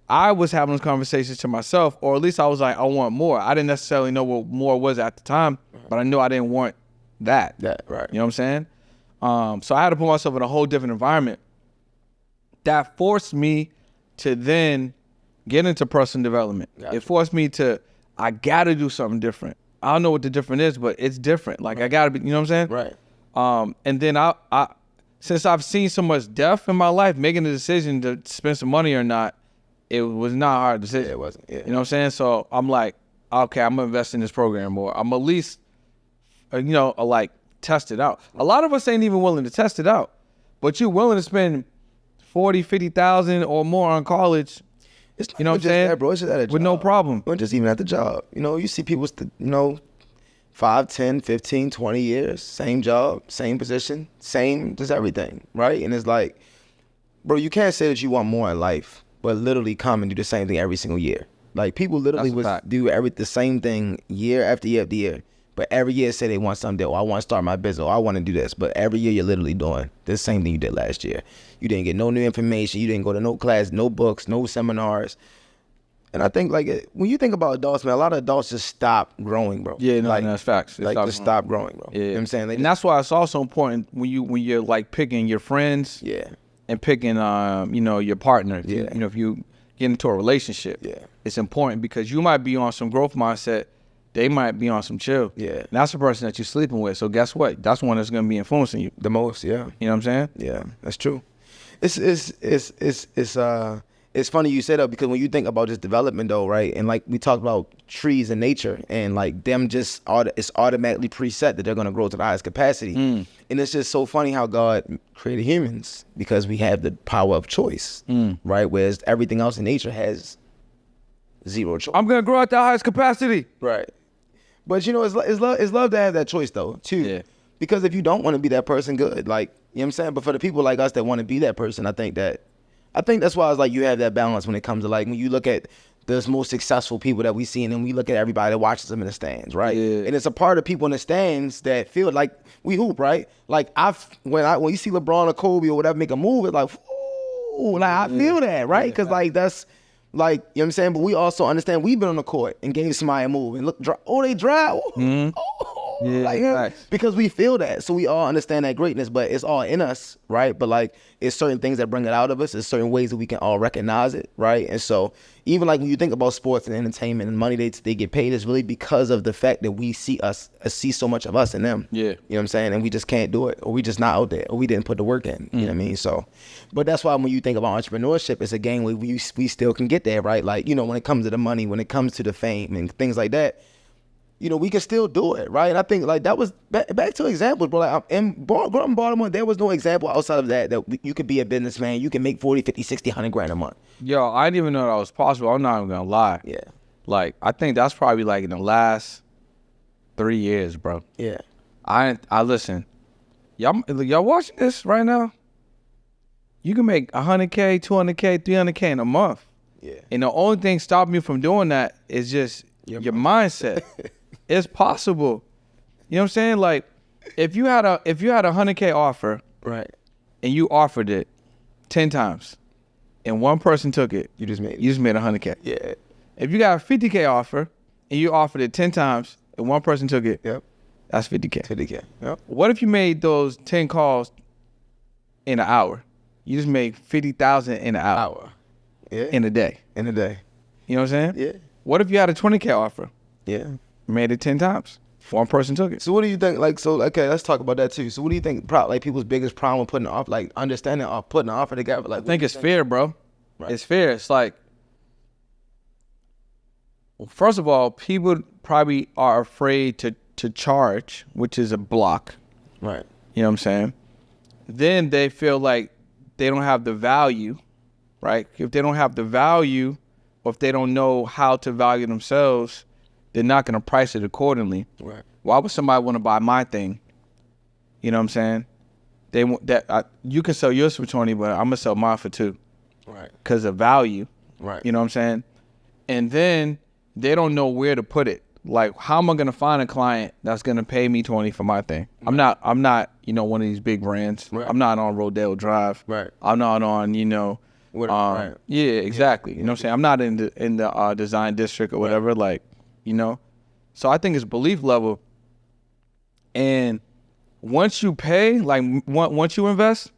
I was having those conversations to myself, or at least I was like, I want more. I didn't necessarily know what more was at the time, but I knew I didn't want that. Right. You know what I'm saying? So I had to put myself in a whole different environment. That forced me to then get into personal development. Gotcha. It forced me to, I got to do something different. I don't know what the different is, but it's different. Like, I got to be, you know what I'm saying? Right. And then I since I've seen so much death in my life, making the decision to spend some money or not, it was not a hard decision. Yeah, it wasn't. Yeah. You know what I'm saying? So I'm like, okay, I'm going to invest in this program more. I'm at least, like, test it out. A lot of us ain't even willing to test it out, but you're willing to spend 40, 50,000 or more on college. It's not you know what I'm just saying? that, bro. It's just at a job. With no problem. Or just even at the job. You see people, 5, 10, 15, 20 years, same job, same position, same, just everything, right? And it's like, bro, you can't say that you want more in life, but literally come and do the same thing every single year. Like, people literally do the same thing year after year after year. But every year say they want something. I want to start my business. I want to do this. But every year you're literally doing the same thing you did last year. You didn't get no new information. You didn't go to no class, no books, no seminars. And I think, like, when you think about adults, man, a lot of adults just stop growing, bro. Yeah, no, like, that's facts. Stop growing, bro. Yeah. You know what I'm saying? And that's why it's also important when you're like picking your friends. Yeah. And picking, your partner. Yeah. If you get into a relationship. Yeah. It's important because you might be on some growth mindset. They might be on some chill. Yeah. And that's the person that you're sleeping with. So guess what? That's one that's going to be influencing you. The most, yeah. You know what I'm saying? Yeah, that's true. It's funny you say that, because when you think about just development though, right? And like we talked about trees and nature, and like them just it's automatically preset that they're gonna grow to the highest capacity. And it's just so funny how God created humans, because we have the power of choice, right? Whereas everything else in nature has zero choice. I'm gonna grow at the highest capacity. Right. But it's love to have that choice though, too. Yeah. Because if you don't want to be that person, good. Like, you know what I'm saying? But for the people like us that want to be that person, I think that's why it's like you have that balance when it comes to, like, when you look at the most successful people that we see, and then we look at everybody that watches them in the stands, right? Yeah. And it's a part of people in the stands that feel like we hoop, right? Like, when you see LeBron or Kobe or whatever make a move, it's like, ooh, like, I feel that, right? Because like that's like, you know what I'm saying? But we also understand we've been on the court and gave somebody a move and look, they drive. Because we feel that. So we all understand that greatness, but it's all in us, right? But like, it's certain things that bring it out of us. It's certain ways that we can all recognize it, right? And so even like when you think about sports and entertainment and money they get paid, it's really because of the fact that we see so much of us in them. Yeah. You know what I'm saying? And we just can't do it, or we just not out there, or we didn't put the work in. You know what I mean? So, but that's why when you think about entrepreneurship, it's a game where we still can get there, right? Like, when it comes to the money, when it comes to the fame and things like that, we can still do it, right? And I think like that was back to examples, bro. Like growing up in Baltimore, there was no example outside of that you could be a businessman. You can make 40, 50, 60, 100 grand a month. Yo, I didn't even know that was possible. I'm not even gonna lie. Yeah. Like, I think that's probably like in the last 3 years, bro. Yeah. I listen. Y'all watching this right now? You can make 100K, 200K, 300K in a month. Yeah. And the only thing stopping you from doing that is just your mindset. It's possible. You know what I'm saying? Like, if you had a 100K offer, right, and you offered it 10 times, and one person took it, you just made 100K. Yeah. If you got a 50K offer and you offered it 10 times and one person took it, yep, that's 50K. 50K. Yep. What if you made those 10 calls in an hour? You just made 50,000 in an hour. Yeah. In a day. In a day. You know what I'm saying? Yeah. What if you had a 20K offer? Yeah. Made it 10 times. One person took it. So what do you think? Like, so okay, let's talk about that too. So what do you think? Like people's biggest problem with putting off, like understanding or putting an offer together. Like, I think it's fear, bro. Right. It's fear. It's like, well, first of all, people probably are afraid to charge, which is a block. Right. You know what I'm saying? Then they feel like they don't have the value, right? If they don't have the value, or if they don't know how to value themselves, they're not going to price it accordingly. Right. Why would somebody want to buy my thing? You know what I'm saying? They want that. You can sell yours for 20, but I'm gonna sell mine for 2. Right. Because of value. Right. You know what I'm saying? And then they don't know where to put it. Like, how am I gonna find a client that's gonna pay me 20 for my thing? Right. I'm not, one of these big brands. Right. I'm not on Rodale Drive. Right. I'm not on, Right. Yeah, exactly. You know what I'm saying? I'm not in the design district or whatever, like, you know. So I think it's belief level. And once you pay, like once you invest,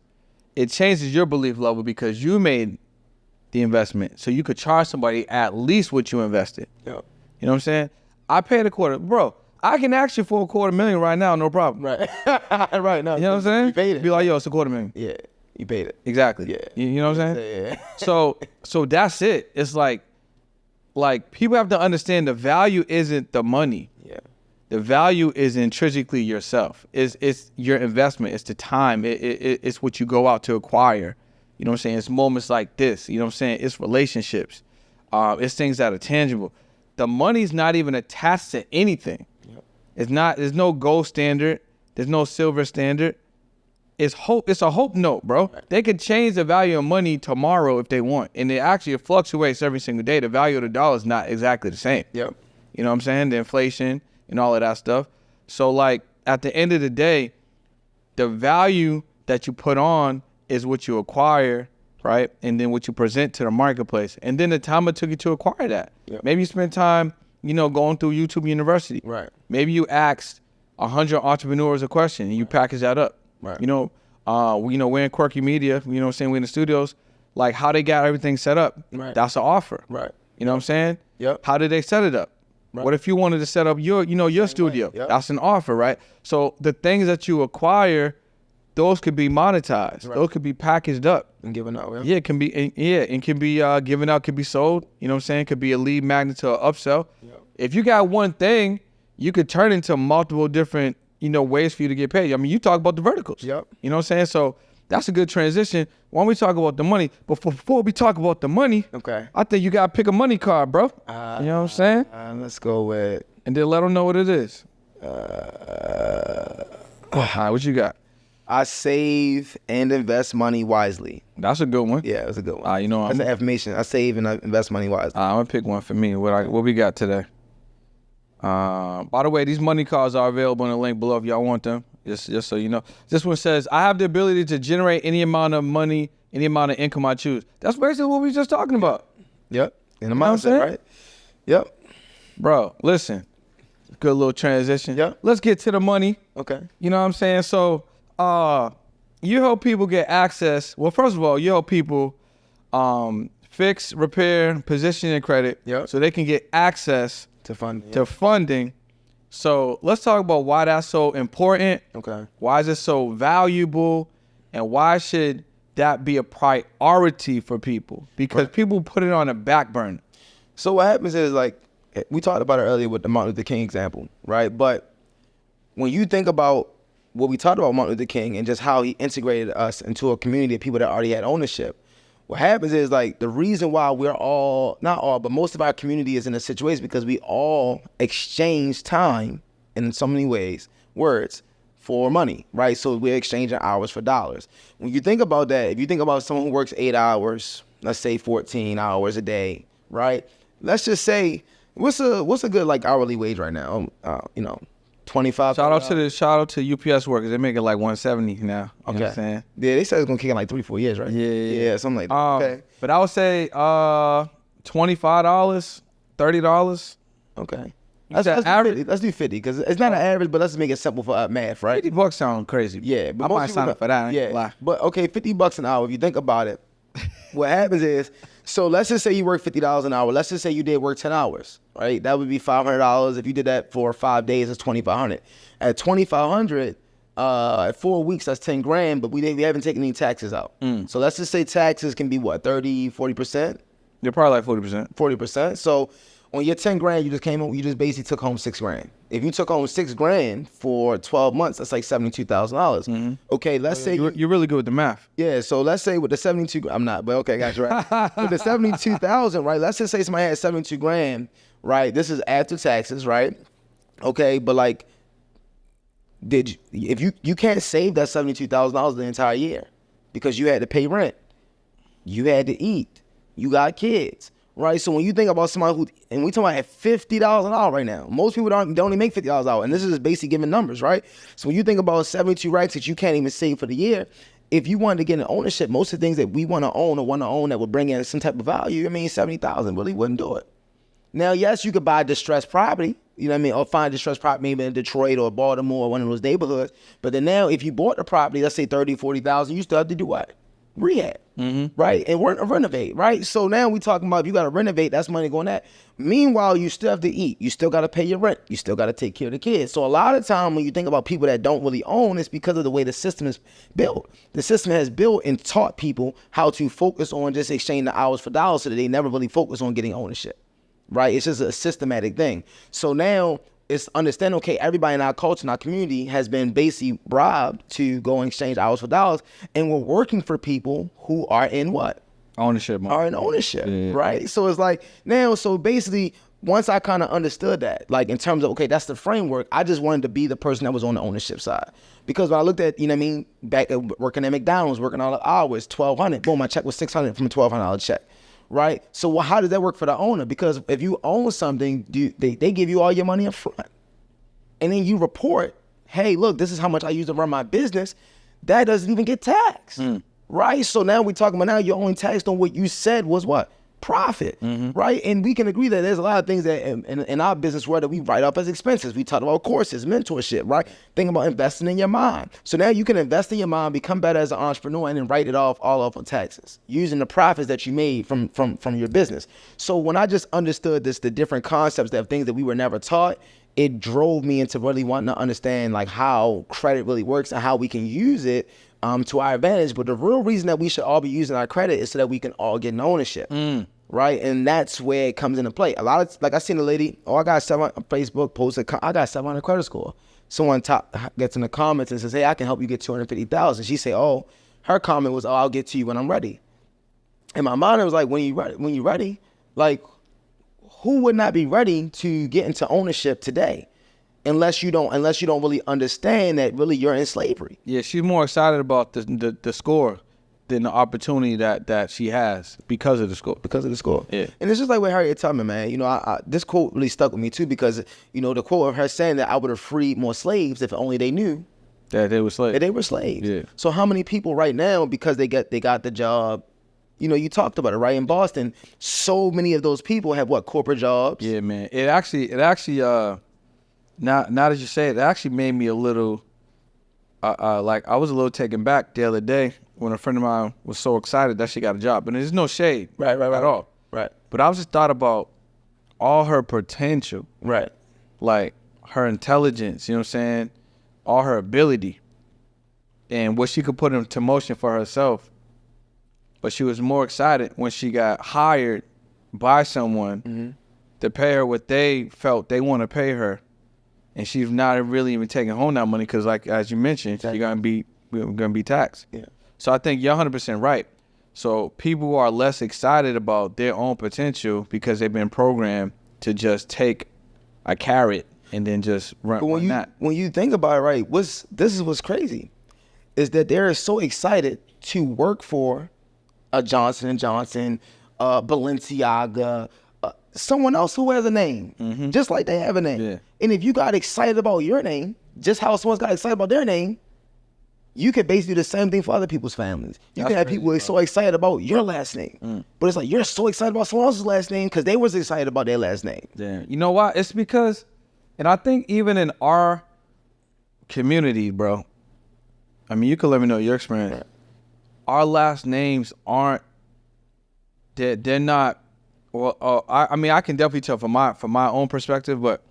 it changes your belief level because you made the investment. So you could charge somebody at least what you invested. Yep. You know what I'm saying? I paid a quarter. Bro, I can ask you for a $250,000 right now, no problem. Right. Right now. You know what I'm saying? You paid it. Be like, yo, it's a $250,000. Yeah. You paid it. Exactly. Yeah. You know what I'm saying? Yeah. So that's it. It's like people have to understand the value isn't the money. Yeah. The value is intrinsically yourself. It's your investment. It's the time. It's what you go out to acquire. You know what I'm saying? It's moments like this. You know what I'm saying? It's relationships. It's things that are tangible. The money's not even attached to anything. Yep. It's not. There's no gold standard. There's no silver standard. It's hope. It's a hope note, bro. Right. They could change the value of money tomorrow if they want, and it fluctuates every single day. The value of the dollar is not exactly the same. Yep. You know what I'm saying? The inflation and all of that stuff. So like at the end of the day, the value that you put on is what you acquire, right? And then what you present to the marketplace. And then the time it took you to acquire that. Yep. Maybe you spent time, going through YouTube University. Right. Maybe you asked 100 entrepreneurs a question and you package that up. Right. We're in Quirky Media, you know what I'm saying? We're in the studios. Like how they got everything set up. Right. That's an offer. Right. You know what I'm saying? Yep. How did they set it up? Right. What if you wanted to set up your studio? Yep. That's an offer, right? So the things that you acquire, those could be monetized. Right. Those could be packaged up. And given out. Yeah, it can be. It can be given out. Could be sold. You know what I'm saying? Could be a lead magnet to an upsell. Yep. If you got one thing, you could turn into multiple different ways for you to get paid. I mean, you talk about the verticals. Yep. You know what I'm saying? So that's a good transition. Why don't we talk about the money? But before we talk about the money, Okay. I think you gotta pick a money card, bro. You know what I'm saying? Let's go with. And then let them know what it is. All right, what you got? I save and invest money wisely. That's a good one. Yeah, that's a good one. I'm That's an affirmation. I save and I invest money wisely. I'm gonna pick one for me. What we got today? By the way, these money cards are available in the link below if y'all want them. Just so you know. This one says, I have the ability to generate any amount of money, any amount of income I choose. That's basically what we just talking about. Yep. In the know what I'm mindset, saying? right? Yep. Bro, listen. Good little transition. Yep. Let's get to the money. Okay. You know what I'm saying? So, you help people get access. Well, first of all, you help people fix, repair, position, and credit. Yep. So they can get access To fund. to funding. So let's talk about why that's so important. Okay. Why is it so valuable? And why should that be a priority for people? Because people put it on a back burner. So what happens is, like, we talked about it earlier with the Martin Luther King example, right? But when you think about what we talked about Martin Luther King and just how he integrated us into a community of people that already had ownership, what happens is, like, the reason why we're all, not all, but most of our community is in a situation because we all exchange time in so many ways, words, for money, right? So we're exchanging hours for dollars. When you think about that, if you think about someone who works 8 hours, let's say 14 hours a day, right? Let's just say, what's a good, like, hourly wage right now? 25. Shout out to UPS workers. They make it like 170 now. You know what I'm saying? Yeah, they said it's gonna kick in like 3-4 years, right? Yeah. Something like that. Okay. But I would say $25, $30. Okay. Let's Let's do 50 because it's not an average, but let's make it simple for math, right? $50 sound crazy. Yeah, but I most might people sign up for that. I ain't gonna lie. But okay, $50 an hour. If you think about it, what happens is, so let's just say you work $50 an hour. Let's just say you did work 10 hours, right? That would be $500. If you did that for 5 days, it's $2,500. At $2,500, at 4 weeks, that's 10 grand. But we haven't taken any taxes out. So let's just say taxes can be what, 30, 40%? They're probably like 40%. 40%. So on your 10 grand, you just basically took home 6 grand. If you took home 6 grand for 12 months, that's like $72,000. Okay, let's say You're really good with the math. yeah. So let's say with the 72, I'm not, but okay, got you right. With the 72,000, right? Let's just say somebody had 72 grand, right? This is after taxes, right? Okay, but like, if you can't save that $72,000 the entire year because you had to pay rent, you had to eat, you got kids. Right, so when you think about somebody who, and we talking about $50 an hour right now. Most people don't only make $50 an hour, and this is basically giving numbers, right? So when you think about 72 racks that you can't even save for the year, if you wanted to get an ownership, most of the things that we want to own or want to own that would bring in some type of value, I mean, 70,000 really wouldn't do it. Now, yes, you could buy distressed property, you know what I mean, or find distressed property maybe in Detroit or Baltimore or one of those neighborhoods. But then now, if you bought the property, let's say 30, 40,000, you still have to do what? Rehab, right? And renovate, right? So now we talking about if you got to renovate, that's money going at. Meanwhile, you still have to eat. You still got to pay your rent. You still got to take care of the kids. So a lot of time when you think about people that don't really own, it's because of the way the system is built. The system has built and taught people how to focus on just exchanging the hours for dollars so that they never really focus on getting ownership, right? It's just a systematic thing. So now it's understanding, okay, everybody in our culture, in our community has been basically bribed to go and exchange hours for dollars. And we're working for people who are in what? Ownership. Are in ownership, right? So it's like now, so basically, once I kind of understood that, like in terms of, okay, that's the framework, I just wanted to be the person that was on the ownership side. Because when I looked at, you know what I mean, back at working at McDonald's, working all the hours, $1,200, boom, my check was $600 from a $1,200 check. Right? So well, how does that work for the owner? Because if you own something, they give you all your money up front. And then you report, hey, look, this is how much I use to run my business. That doesn't even get taxed. Right? So now we're talking about now you're only taxed on what you said was what? Profit. Right? And we can agree that there's a lot of things that in our business world that we write up as expenses. We talk about courses, mentorship, right? Think about investing in your mind. So now you can invest in your mind, become better as an entrepreneur, and then write it off all off on taxes using the profits that you made from your business. So when I just understood the different concepts of things that we were never taught, it drove me into really wanting to understand like how credit really works and how we can use it to our advantage. But the real reason that we should all be using our credit is so that we can all get an ownership. Right? And that's where it comes into play. A lot of, like I seen a lady, I got 700 on Facebook posted, I got 700 credit score. Someone gets in the comments and says, hey, I can help you get 250,000. She say, oh, her comment was, oh, I'll get to you when I'm ready. And my mind was like, when you ready, like who would not be ready to get into ownership today? Unless you don't really understand that really you're in slavery. Yeah, she's more excited about the score than the opportunity that she has because of the score. Because of the score. Yeah. And it's just like with Harriet Tubman, man. You know, I this quote really stuck with me too because, you know, the quote of her saying that I would have freed more slaves if only they knew that they were slaves. That they were slaves. Yeah. So how many people right now, because they got the job, you know, you talked about it, right? In Boston, so many of those people have what, corporate jobs? Yeah, man. It actually now that you say it, it actually made me a little like I was a little taken back the other day when a friend of mine was so excited that she got a job. And there's no shade right. at all. Right. But I was just thought about all her potential. Right. Like her intelligence, you know what I'm saying? All her ability and what she could put into motion for herself. But she was more excited when she got hired by someone to pay her what they felt they want to pay her. And she's not really even taking home that money because, like as you mentioned, you're gonna be taxed. Yeah. So I think you're 100% right. So people are less excited about their own potential because they've been programmed to just take a carrot and then just run. But when you think about it, right, this is what's crazy, is that they're so excited to work for a Johnson & Johnson, Balenciaga, someone else who has a name, just like they have a name. Yeah. And if you got excited about your name, just how someone's got excited about their name, you could basically do the same thing for other people's families. You can have people so excited about your last name. But it's like you're so excited about someone else's last name because they was excited about their last name. Yeah. You know why? It's because, and I think even in our community, bro, I mean, you can let me know your experience. Right. Our last names aren't, they're not, well, I mean, I can definitely tell from my own perspective, but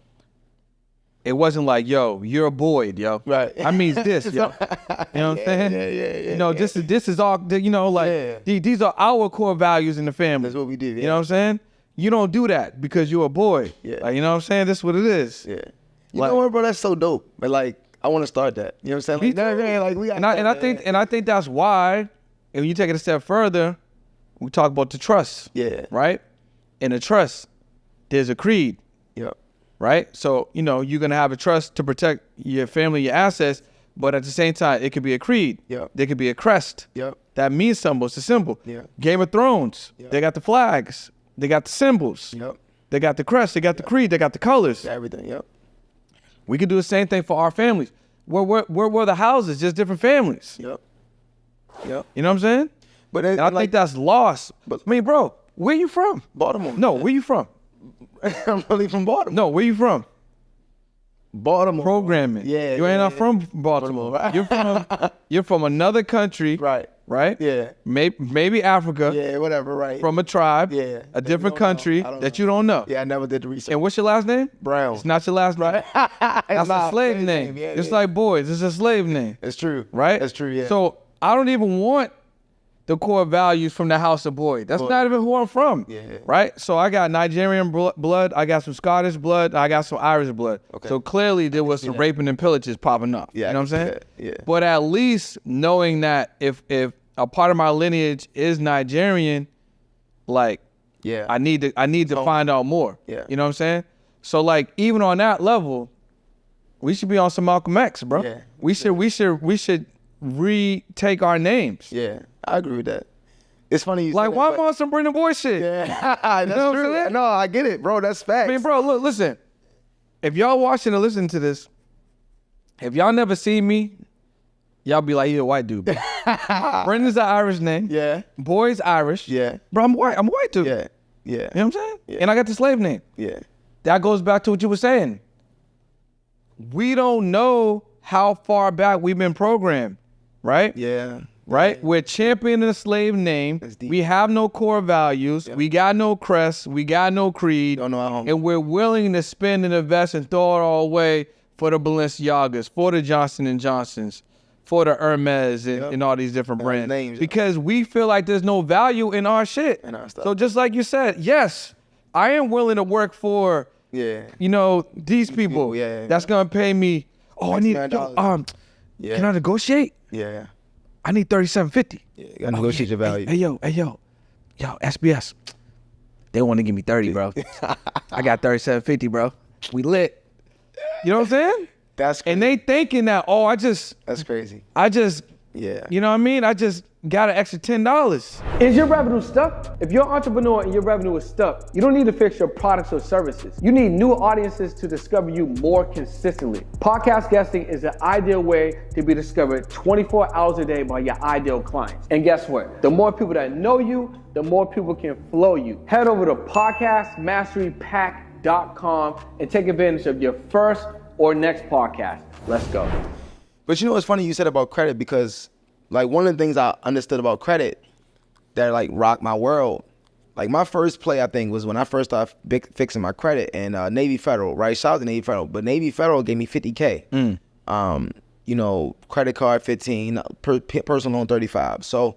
it wasn't like, yo, you're a Boyd, yo. Right. I mean, this, yo. You know what I'm saying? Yeah. You know, this is all, you know, like, these are our core values in the family. That's what we do. Yeah. You know what I'm saying? You don't do that because you're a boy. Yeah. Like, you know what I'm saying? This is what it is. Yeah. You know what, bro? That's so dope. But, like, I want to start that. You know what I'm saying? Like, we got and I think that's why, if you take it a step further, we talk about the trust. Yeah. Right? In a trust, there's a creed. Yep. Right? So, you know, you're going to have a trust to protect your family, your assets, but at the same time, it could be a creed. Yep. There could be a crest. Yep. That means something. It's a symbol. Yep. Game of Thrones, yep. They got the flags. They got the symbols. Yep. They got the crest. They got the creed. They got the colors. Everything, yep. We can do the same thing for our families. We're the houses, just different families. Yep. Yep. You know what I'm saying? But And I think that's lost. But- I mean, bro, where you from? Baltimore. No, where you from? I'm really from Baltimore. No, where you from? Baltimore. Programming. Yeah, You ain't yeah, not yeah. from Baltimore. Right. You're from another country. Right. Right? Yeah. Maybe Africa. Yeah, whatever, right. From a tribe. Yeah. A That different you don't know. country I don't that know. you don't know. Yeah, I never did the research. And what's your last name? Brown. It's not your last name. That's a slave name. Yeah, It's yeah. like boys. It's a slave name. It's true. Right? That's true, yeah. So I don't even want the core values from the house of Boyd. That's not even who I'm from. Yeah. Right? So I got Nigerian blood. I got some Scottish blood. I got some Irish blood. Okay. So clearly there was some raping and pillages popping up. Yeah, You know what I'm saying? yeah. But at least knowing that if a part of my lineage is Nigerian, like Yeah. I need to find out more. Yeah. You know what I'm saying? So like even on that level, we should be on some Malcolm X, bro. Yeah. We should retake our names. Yeah. I agree with that. It's funny you Like said why that, am I on some Brandon Boy shit? Yeah. That's know what I'm true. saying? No, I get it, bro. That's facts. I mean, bro, look, listen. If y'all watching or listening to this, if y'all never seen me, y'all be like, you're a white dude. Bro. Brendan's an Irish name. Yeah. Boy's Irish. Yeah. Bro, I'm white. I'm a white dude. Yeah. Yeah. You know what I'm saying? Yeah. And I got the slave name. Yeah. That goes back to what you were saying. We don't know how far back we've been programmed, right? Yeah. Right? We're championing a slave name. That's deep. We have no core values. We got no crest. We got no creed. Don't know our home. And we're willing to spend and invest and throw it all away for the Balenciagas, for the Johnson & Johnsons, for the Hermes and all these different brands. names, because we feel like there's no value in our shit. In our stuff. So just like you said, yes, I am willing to work for, Yeah. you know, these people yeah. that's going to pay me, I need, $69. Yeah. can I negotiate? Yeah. I need $37.50. Yeah. You gotta negotiate your value. Hey, yo, SBS. They want to give me 30, bro. I got $37.50, bro. We lit. You know what I'm saying? That's crazy. And they thinking that, That's crazy. Yeah. you know what I mean? I just got an extra $10. Is your revenue stuck? If you're an entrepreneur and your revenue is stuck, you don't need to fix your products or services. You need new audiences to discover you more consistently. Podcast guesting is an ideal way to be discovered 24 hours a day by your ideal clients. And guess what? The more people that know you, the more people can flow you. Head over to podcastmasterypack.com and take advantage of your first or next podcast. Let's go. But you know what's funny you said about credit, because like one of the things I understood about credit that like rocked my world, like my first play I think was when I first started fixing my credit, and Navy Federal, right? Shout out to Navy Federal, but Navy Federal gave me $50K. You know, credit card 15, personal loan 35. So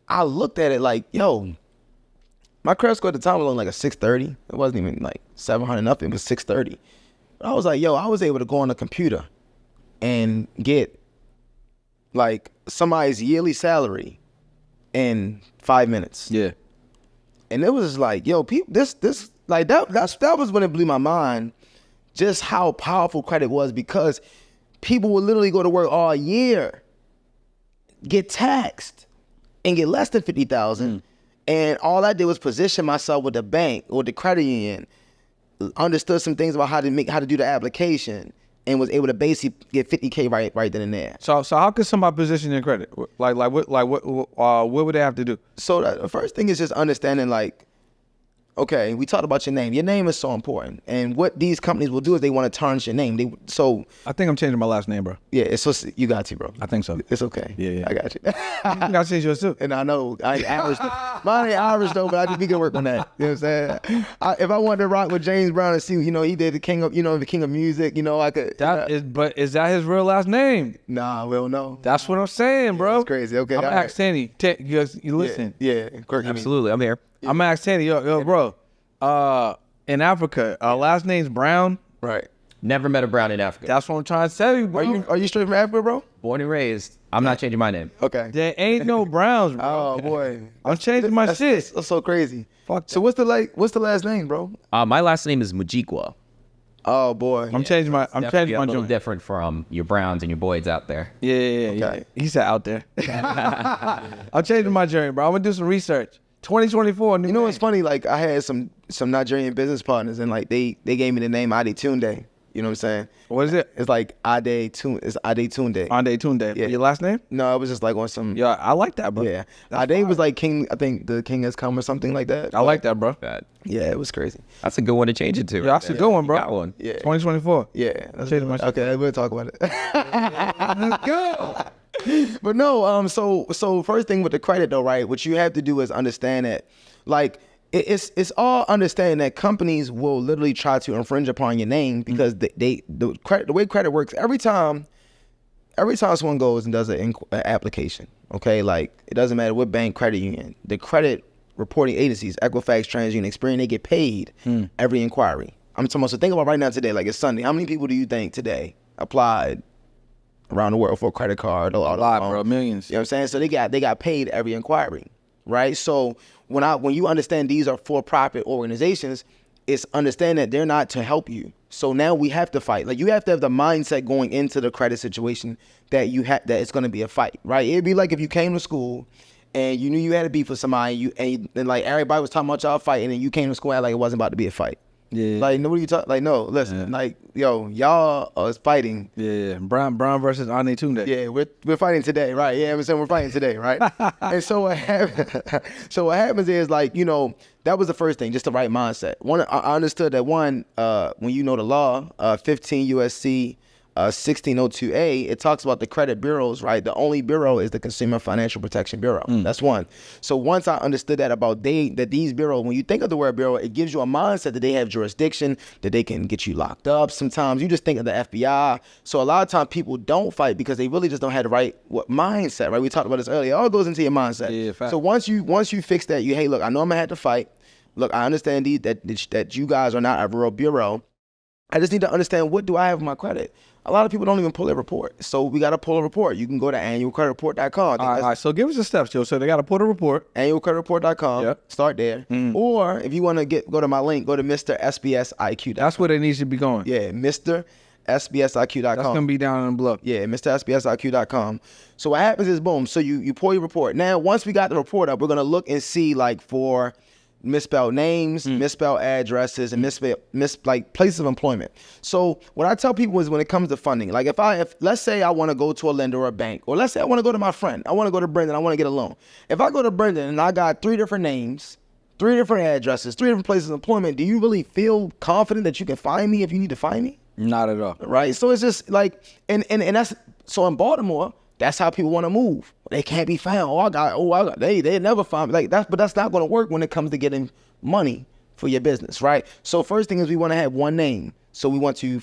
I looked at it like, yo, my credit score at the time was only like a 630. It wasn't even like 700 nothing, it was 630. But I was like, yo, I was able to go on the computer and get like somebody's yearly salary in 5 minutes. Yeah. And it was like, yo, people, this like that was when it blew my mind just how powerful credit was, because people would literally go to work all year, get taxed, and get less than 50,000. And all I did was position myself with the bank or the credit union, understood some things about how to do the application, and was able to basically get $50K right then and there. So how could somebody position their credit? What would they have to do? So the first thing is just understanding, like, okay, we talked about your name. Your name is so important, and what these companies will do is they want to tarnish your name. I think I'm changing my last name, bro. Yeah, it's so you got to, bro. I think so. It's okay. Yeah. I got you. You gotta change yours too. And I know I ain't Irish. Mine ain't Irish though, but we can work on that. You know what I'm saying? If I wanted to rock with James Brown and see, you know, he did the king of music, you know, I could. But is that his real last name? Nah, we don't know. That's what I'm saying, bro. That's crazy. Okay, I'm all ask Tanny. You listen. Yeah, Quirky. Absolutely, I'm here. I'm ask Tanny, yo, bro. In Africa, our last name's Brown. Right. Never met a Brown in Africa. That's what I'm trying to tell you, bro. Are you straight from Africa, bro? Born and raised. I'm not changing my name. Okay. There ain't no Browns, bro. Oh boy, I'm changing my shit. That's so crazy. Fuck. So what's the last name, bro? My last name is Mujikwa. Oh boy. I'm changing my Definitely a little joint. different from your Browns and your Boyds out there. Yeah. Okay. He said out there. I'm changing my journey, bro. I'm gonna do some research. 2024. You know what's funny? Like I had some Nigerian business partners, and like they gave me the name Adetunde. You You know what I'm saying? What is it? It's like Ade Tunde. It's Ade Tunde. Ade Tunde. Yeah. Your last name? No, it was just like on some. Yeah, I like that, bro. Yeah. That's Ade fire. was like king. I think the king has come or something like that. I like that, bro. That. Yeah, it was crazy. That's a good one to change it to. Yeah, that's a good one, bro. You got one. Yeah. 2024. Yeah. That's Change my shit. okay, we'll talk about it. Let's go. But no, so first thing with the credit though, right? What you have to do is understand that, like, it's all understanding that companies will literally try to infringe upon your name because the way credit works, every time someone goes and does an application, okay, like it doesn't matter what bank, credit union, the credit reporting agencies, Equifax, TransUnion, Experian, they get paid every inquiry. I'm talking about, so think about right now today, like it's Sunday. How many people do you think today applied around the world for a credit card? A lot, bro. Millions. You know what I'm saying? So they got paid every inquiry, right? So when you understand these are for-profit organizations, it's understand that they're not to help you. So now we have to fight. Like you have to have the mindset going into the credit situation that that it's going to be a fight, right? It'd be like if you came to school and you knew you had a beef with somebody, and like everybody was talking about y'all fighting, and you came to school and like it wasn't about to be a fight. Yeah. Like nobody talk. Like no, listen. Like yo, y'all are fighting. Yeah. Brown versus Ade Tunde. Yeah, we're fighting today, right? Yeah, I'm saying we're fighting today, right? And so what happens is, like, you know, that was the first thing, just the right mindset. I understood that when you know the law, 15 USC 1602A, it talks about the credit bureaus, right? The only bureau is the Consumer Financial Protection Bureau. That's one. So once I understood that about that these bureaus, when you think of the word bureau, it gives you a mindset that they have jurisdiction, that they can get you locked up. Sometimes you just think of the FBI. So a lot of times people don't fight because they really just don't have the right mindset, right? We talked about this earlier. It all goes into your mindset. Yeah, fact. So once you fix that, hey, look, I know I'm gonna have to fight. Look, I understand that you guys are not a real bureau. I just need to understand, what do I have in my credit? A lot of people don't even pull a report. So we got to pull a report. You can go to annualcreditreport.com. All right, so give us the steps, Joe. So they got to pull a report. Annualcreditreport.com. Yep. Start there. Or if you want to go to my link, go to MrSBSIQ.com. That's where they need to be going. Yeah, MrSBSIQ.com. That's going to be down in the blog. Yeah, MrSBSIQ.com. So what happens is, boom, so you pull your report. Now, once we got the report up, we're going to look and see, like, for misspelled names, misspelled addresses, and like places of employment. So what I tell people is, when it comes to funding, like if let's say I want to go to a lender or a bank, or let's say I want to go to my friend, I want to go to Brendan, I want to get a loan. If I go to Brendan and I got 3 different names, 3 different addresses, 3 different places of employment, do you really feel confident that you can find me if you need to find me? Not at all. Right. So it's just like, and that's, so in Baltimore, that's how people want to move. They can't be found. They never find me. Like but that's not going to work when it comes to getting money for your business, right? So first thing is, we want to have one name. So we want to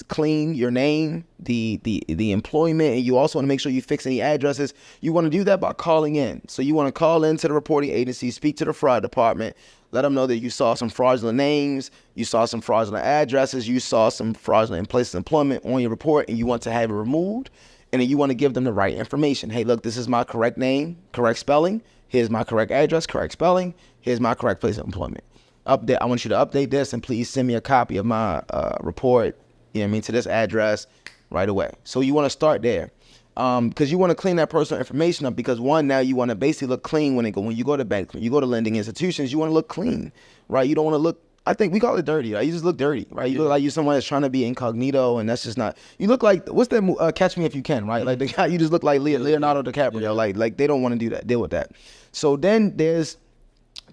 clean your name, the employment, and you also want to make sure you fix any addresses. You want to do that by calling in. So you want to call into the reporting agency, speak to the fraud department, let them know that you saw some fraudulent names, you saw some fraudulent addresses, you saw some fraudulent places of employment on your report, and you want to have it removed. And then you want to give them the right information. Hey, look, this is my correct name, correct spelling. Here's my correct address, correct spelling. Here's my correct place of employment. Update. I want you to update this, and please send me a copy of my report, to this address right away. So you want to start there, because you want to clean that personal information up. Because now you want to basically look clean when you go to banks, when you go to lending institutions, you want to look clean, right? You don't want to look. I think we call it dirty, right? You just look dirty, right? You look like you're someone that's trying to be incognito, and that's just not. You look like, what's that? Catch Me If You Can, right? Like the guy, you just look like Leonardo DiCaprio. Yeah. Like they don't want to do that. Deal with that. So then there's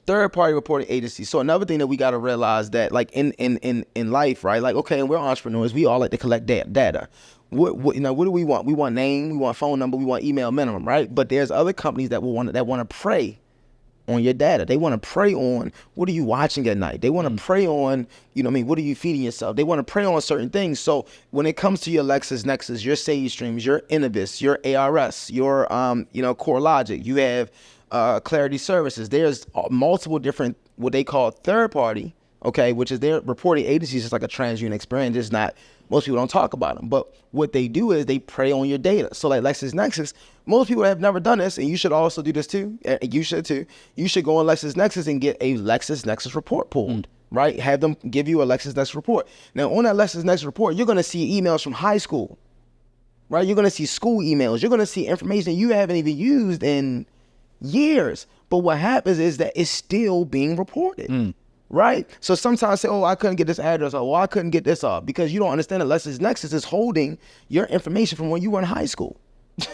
third-party reporting agencies. So another thing that we got to realize, that like in life, right? Like, okay, and we're entrepreneurs. We all like to collect data. What do we want? We want name, we want phone number, we want email minimum, right? But there's other companies that want to prey on your data. They want to prey on, what are you watching at night? They want to prey on, what are you feeding yourself? They want to prey on certain things. So when it comes to your LexisNexis, your Sage Streams, your Innovis, your ARS, your CoreLogic, you have Clarity Services. There's multiple different, what they call third party, okay, which is their reporting agencies, just like a TransUnion, Experian. It's not, most people don't talk about them, but what they do is they prey on your data. So like LexisNexis, most people have never done this, and you should also do this too. You should too. You should go on LexisNexis and get a LexisNexis report pulled, right? Have them give you a LexisNexis report. Now on that LexisNexis report, you're gonna see emails from high school, right? You're gonna see school emails. You're gonna see information you haven't even used in years. But what happens is that it's still being reported. right? So sometimes I say, oh, I couldn't get this address, or I couldn't get this off, because you don't understand that LexisNexis is holding your information from when you were in high school.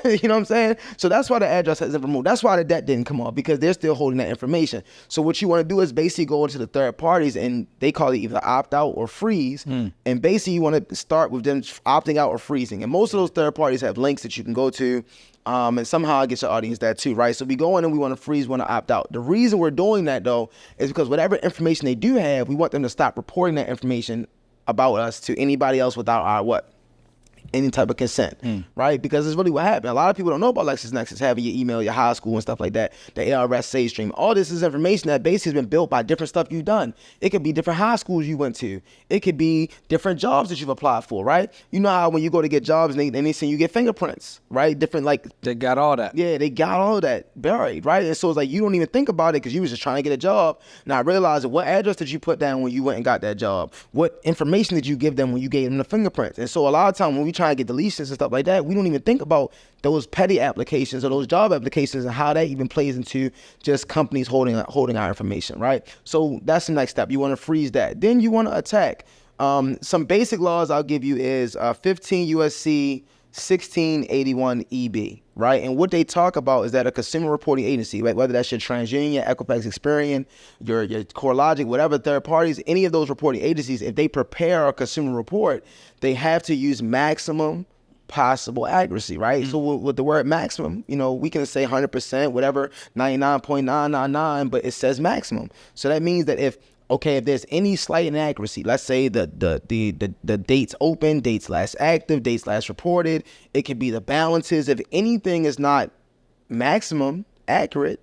You know what I'm saying? So that's why the address hasn't removed. That's why the debt didn't come off, because they're still holding that information. So what you want to do is basically go into the third parties, and they call it either opt out or freeze. And basically you want to start with them opting out or freezing. And most of those third parties have links that you can go to. And somehow I get your audience that too, right? So we go in and we want to freeze, want to opt out. The reason we're doing that though is because whatever information they do have, we want them to stop reporting that information about us to anybody else without our any type of consent, right? Because it's really what happened. A lot of people don't know about LexisNexis, having your email, your high school and stuff like that, the ARS save stream. All this is information that basically has been built by different stuff you've done. It could be different high schools you went to. It could be different jobs that you've applied for, right? You know how when you go to get jobs and they say you get fingerprints, right? Different They got all that. Yeah, they got all that buried, right? And so it's like you don't even think about it because you was just trying to get a job. Now I realize what address did you put down when you went and got that job? What information did you give them when you gave them the fingerprints? And so a lot of times when we try to get deletions and stuff like that, we don't even think about those petty applications or those job applications and how that even plays into just companies holding our information, right? So that's the next step. You want to freeze that. Then you want to attack. Some basic laws I'll give you is 15 USC 1681 EB, right? And what they talk about is that a consumer reporting agency, right, whether that's your TransUnion, Equifax, Experian, your CoreLogic, whatever third parties, any of those reporting agencies, if they prepare a consumer report, they have to use maximum possible accuracy, right? So with the word maximum, we can say 100%, whatever, 99.999, but it says maximum. So that means that if there's any slight inaccuracy, let's say the dates open, dates last active, dates last reported, it could be the balances. If anything is not maximum accurate,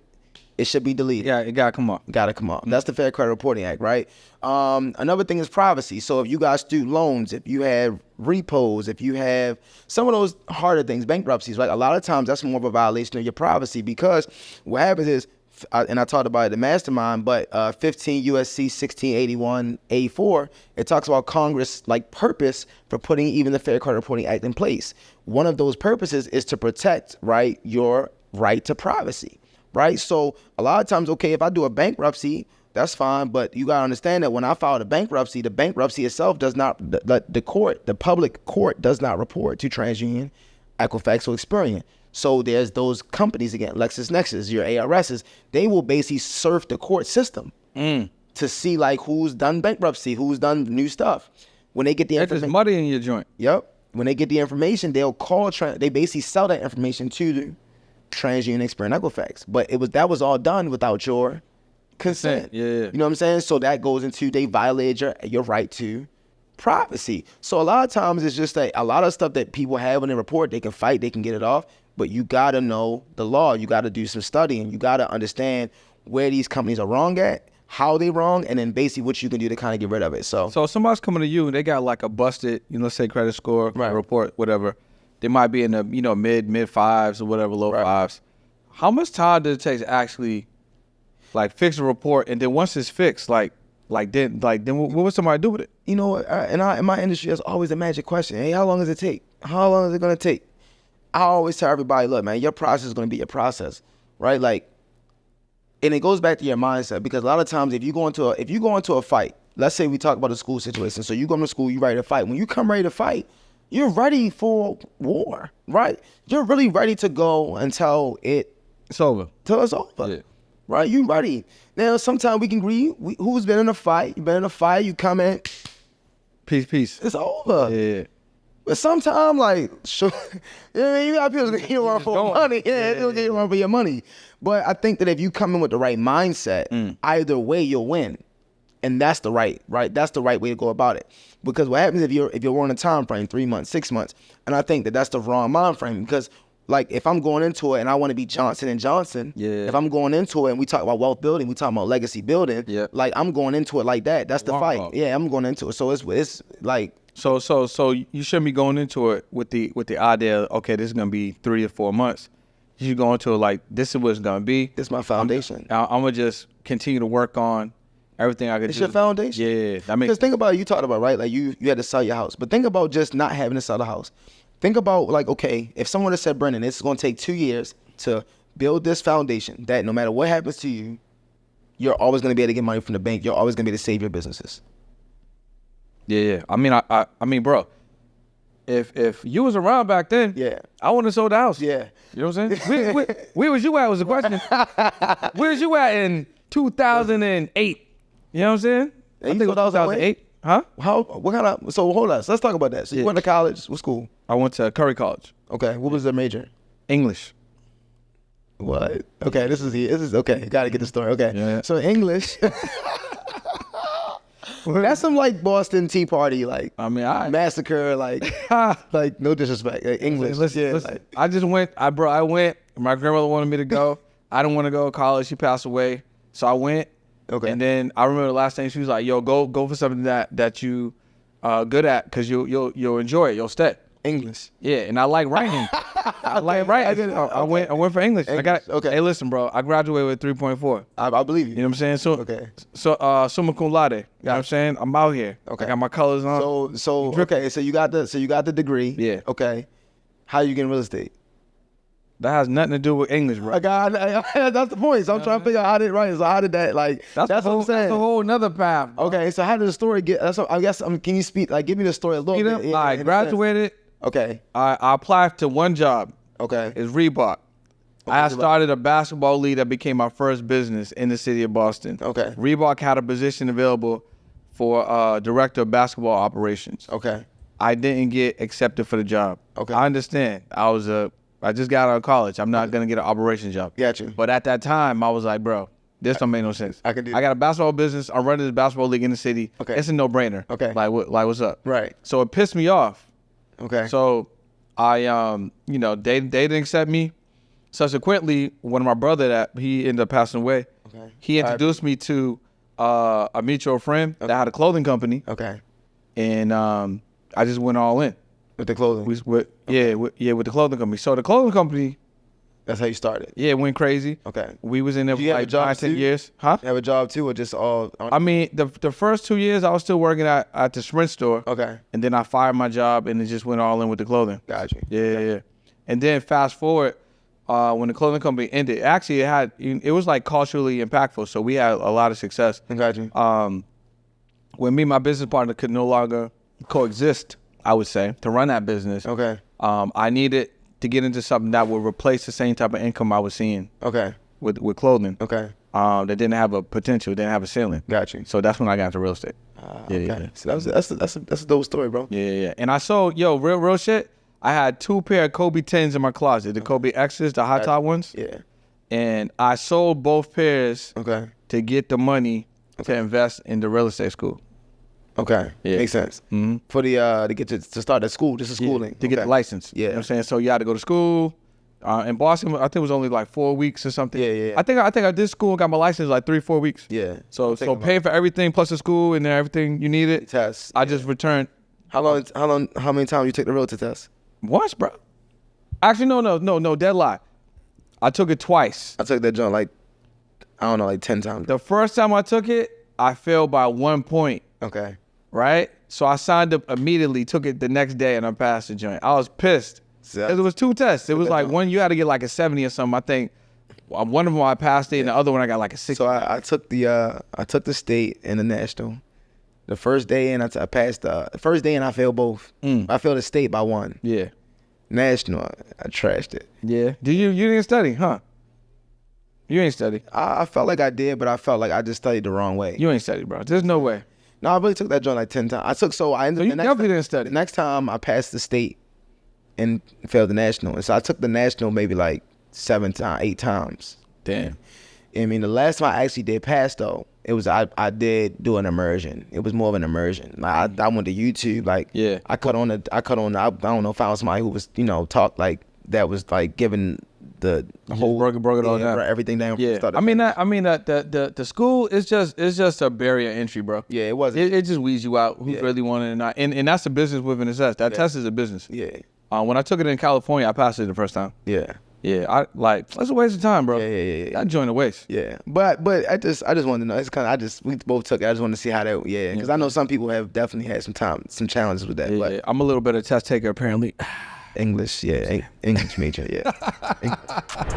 it should be deleted. Yeah, it gotta come off. That's the Fair Credit Reporting Act, right? Another thing is privacy. So if you got student loans, if you have repos, if you have some of those harder things, bankruptcies, right? A lot of times that's more of a violation of your privacy, because what happens is, and I talked about it, the mastermind, but 15 USC 1681 A4, it talks about Congress purpose for putting even the Fair Credit Reporting Act in place. One of those purposes is to protect, right, your right to privacy, right? So a lot of times, if I do a bankruptcy, that's fine, but you gotta understand that when I filed a bankruptcy, the bankruptcy itself does not, the public court does not report to TransUnion, Equifax, or Experian. So there's those companies, again, LexisNexis, your ARSs, they will basically surf the court system to see who's done bankruptcy, who's done new stuff. When they get the information, there's money in your joint. Yep. When they get the information, they'll call, they basically sell that information to the TransUnion, Experian, Equifax. But that was all done without your consent. Yeah. You know what I'm saying? So that goes into, they violated your right to privacy. So a lot of times it's just a lot of stuff that people have when they report, they can fight, they can get it off. But you got to know the law. You got to do some studying. You got to understand where these companies are wrong at, how they wrong, and then basically what you can do to kind of get rid of it. So if somebody's coming to you and they got a busted, let's say credit score, right, report, whatever. They might be in the, mid fives or whatever, low fives. How much time does it take to actually fix a report? And then once it's fixed, then what would somebody do with it? In my industry, that's always a magic question. Hey, how long does it take? How long is it going to take? I always tell everybody, look, man, your process is going to be your process, right? And it goes back to your mindset, because a lot of times if you go into a fight, let's say we talk about a school situation. So you go to school, you ready to fight. When you come ready to fight, you're ready for war, right? You're really ready to go until it's over. Till it's over, yeah, right? You ready. Now, sometimes we can agree, who's been in a fight? You've been in a fight, you come in. Peace. It's over. Yeah. But sometimes, sure, you got people that get run for money. Yeah, they'll get run for your money. But I think that if you come in with the right mindset, either way you'll win, and that's the right. That's the right way to go about it. Because what happens if you're on a time frame, 3 months, 6 months, and I think that that's the wrong mind frame. Because if I'm going into it and I want to be Johnson & Johnson, if I'm going into it and we talk about wealth building, we talk about legacy building, I'm going into it like that. That's the fight. Yeah, I'm going into it. So it's like. So you shouldn't be going into it with the idea, okay, this is gonna be 3 or 4 months. You should go into it this is what it's gonna be. This is my foundation. I'm gonna just continue to work on everything I could do. It's your foundation. Yeah. Because think about it, you talked about, right? You had to sell your house. But think about just not having to sell the house. Think about if someone had said, Brendan, this is gonna take 2 years to build this foundation that no matter what happens to you, you're always going to be able to get money from the bank. You're always going to be able to save your businesses. Yeah. I mean, bro, if you was around back then, Yeah. I wouldn't have sold the house. Yeah. You know what I'm saying? Where was you at was the question. Where was you at in 2008? You know what I'm saying? I think it was 2008. Huh? So hold on. So let's talk about that. So you went to college. What school? I went to Curry College. Okay. What was the major? English. What? Okay. This is okay. Got to get the story. Okay. Yeah. So English. That's some like Boston Tea Party, like massacre, like no disrespect. Like English. Listen, I just went. I went. My grandmother wanted me to go. I didn't want to go to college. She passed away, so I went. Okay. And then I remember the last thing she was like, "Yo, go for something that you good at, because you'll enjoy it. You'll stay." English. Yeah, and I like writing. I like writing. I went for English. I got okay. Hey, listen, bro. I graduated with 3.4. I believe you. You know what I'm saying? So okay. So summa cum laude. You know what I'm saying? I'm out here. Okay. I got my colors on. So okay. So you got the degree. Yeah. Okay. How you getting real estate? That has nothing to do with English, bro. That's the point. So I'm trying to figure out how did right. So how did that like? That's what I'm saying. That's a whole nother path. Bro. Okay. So how did the story get? That's what, I guess. Can you speak? Like, give me the story a little bit. I graduated. Okay. I applied to one job. Okay. It's Reebok. I had started a basketball league that became my first business in the city of Boston. Okay. Reebok had a position available for director of basketball operations. Okay. I didn't get accepted for the job. Okay. I understand. I just got out of college. I'm not gonna get an operations job. Got you. But at that time, I was like, bro, this don't make no sense. I can do. I got a basketball business. I'm running this basketball league in the city. Okay. It's a no-brainer. Okay. Like what's up? Right. So it pissed me off. Okay. So I they didn't accept me. Subsequently, one of my brother that he ended up passing away. Okay. He introduced me to a mutual friend that had a clothing company. Okay. And I just went all in. With the clothing. With the clothing company. So the clothing company. That's how you started. Yeah, it went crazy. Okay. We was in there for you have like a job 9-10 too? years. Huh? You have a job too, or just all? I mean, the first 2 years I was still working at the Sprint store. Okay. And then I fired my job and it just went all in with the clothing. Got you. Yeah. And then fast forward, when the clothing company ended, actually it was like culturally impactful. So we had a lot of success. Got you. When me and my business partner could no longer coexist, I would say, to run that business. Okay. I needed to get into something that would replace the same type of income I was seeing. Okay. With clothing. Okay. That didn't have a potential, didn't have a ceiling. Got you. So that's when I got into real estate. Okay. So that's a dope story, bro. Yeah. And I sold, real shit. I had 2 pair of Kobe 10s in my closet, the Kobe X's, the high top ones. Yeah. And I sold both pairs to get the money to invest in the real estate school. Okay. Yeah. Makes sense. Mm-hmm. For the to get to start the school, just a schooling. To get the license. Yeah. You know what I'm saying? So you had to go to school. In Boston, I think it was only like 4 weeks or something. Yeah. I think I did school and got my license like 3-4 weeks. Yeah. So paying for everything plus the school and everything you needed. Test. I just returned. How many times you took the realtor test? Once, bro. Actually, no, dead lie. I took it twice. I took that joint like 10 times. The first time I took it, I failed by 1 point. Okay. Right? So I signed up immediately, took it the next day, and I passed the joint. I was pissed. So, It was 2 tests. It was like one you had to get like a 70 or something. I think one of them I passed it, and the other one I got like a 60. So I took the state and the national. The first day and I passed the first day and I failed both. I failed the state by 1. Yeah. National, I trashed it. Yeah. You didn't study, huh? You ain't study. I felt like I did, but I felt like I just studied the wrong way. You ain't study, bro. There's no way. No, I really took that joint like 10 times. I ended So you definitely didn't study. The next time I passed the state and failed the national. And so I took the national maybe like 8 times. Damn. I mean, the last time I actually did pass though, it was I did do an immersion. It was more of an immersion. Like I went to YouTube. Like Yeah. I don't know, found somebody who was talk like that was like giving the whole broke it all down. everything down. Yeah. From The school is just a barrier entry, bro. Yeah, it wasn't. It just weeds you out who's really wanting it or not. And that's a business within a test. That test is a business. Yeah. When I took it in California, I passed it the first time. Yeah. Yeah, that's a waste of time, bro. Yeah. That joint a waste. Yeah, but I just wanted to know. It's kind of we both took it. I just wanted to see how that. Yeah, because I know some people have definitely had some challenges with that. Yeah, but I'm a little bit of test taker apparently. English, yeah, English major, yeah.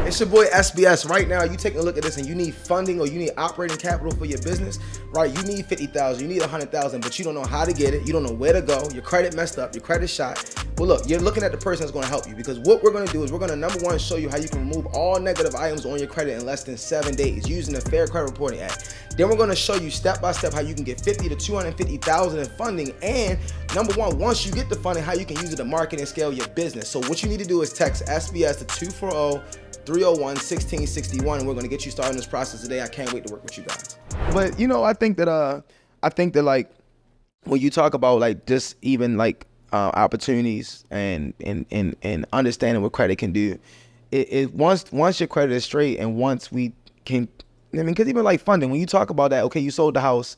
It's your boy SBS. Right now, you taking a look at this and you need funding or you need operating capital for your business, right? You need 50,000, you need 100,000, but you don't know how to get it. You don't know where to go. Your credit messed up. Your credit shot. Well, look, you're looking at the person that's going to help you, because what we're going to do is we're going to, number one, show you how you can remove all negative items on your credit in less than 7 days using the Fair Credit Reporting Act. Then we're going to show you step by step how you can get 50 to 250,000 in funding, and number one, once you get the funding, how you can use it to market and scale your business. So what you need to do is text SBS to 240-301-1661, and we're going to get you started in this process today. I can't wait to work with you guys. But you know, I think that like when you talk about like just even like opportunities and understanding what credit can do, it once your credit is straight, and once we can, I mean, because even like funding, when you talk about that, okay, you sold the house,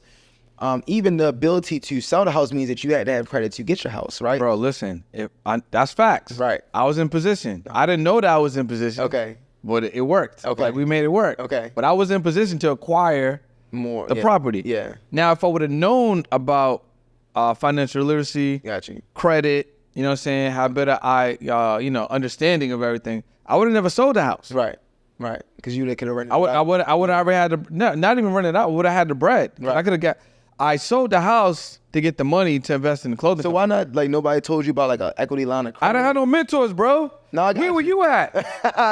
even the ability to sell the house means that you had to have credit to get your house, right? Bro, listen, that's facts. Right. I was in position. I didn't know that I was in position. Okay. But it worked. Okay. Like, we made it work. Okay. But I was in position to acquire More the property. Yeah. Now, if I would have known about financial literacy, Got you. credit, you know what I'm saying, how better understanding of everything, I would have never sold the house. Right. Right. Because you could have rented. I would have already had not even rent it out. I would have had the bread. Right. I could have I sold the house to get the money to invest in the clothing. So why not, like, nobody told you about like an equity line of credit? I didn't have no mentors, bro. No, I got Where were you at?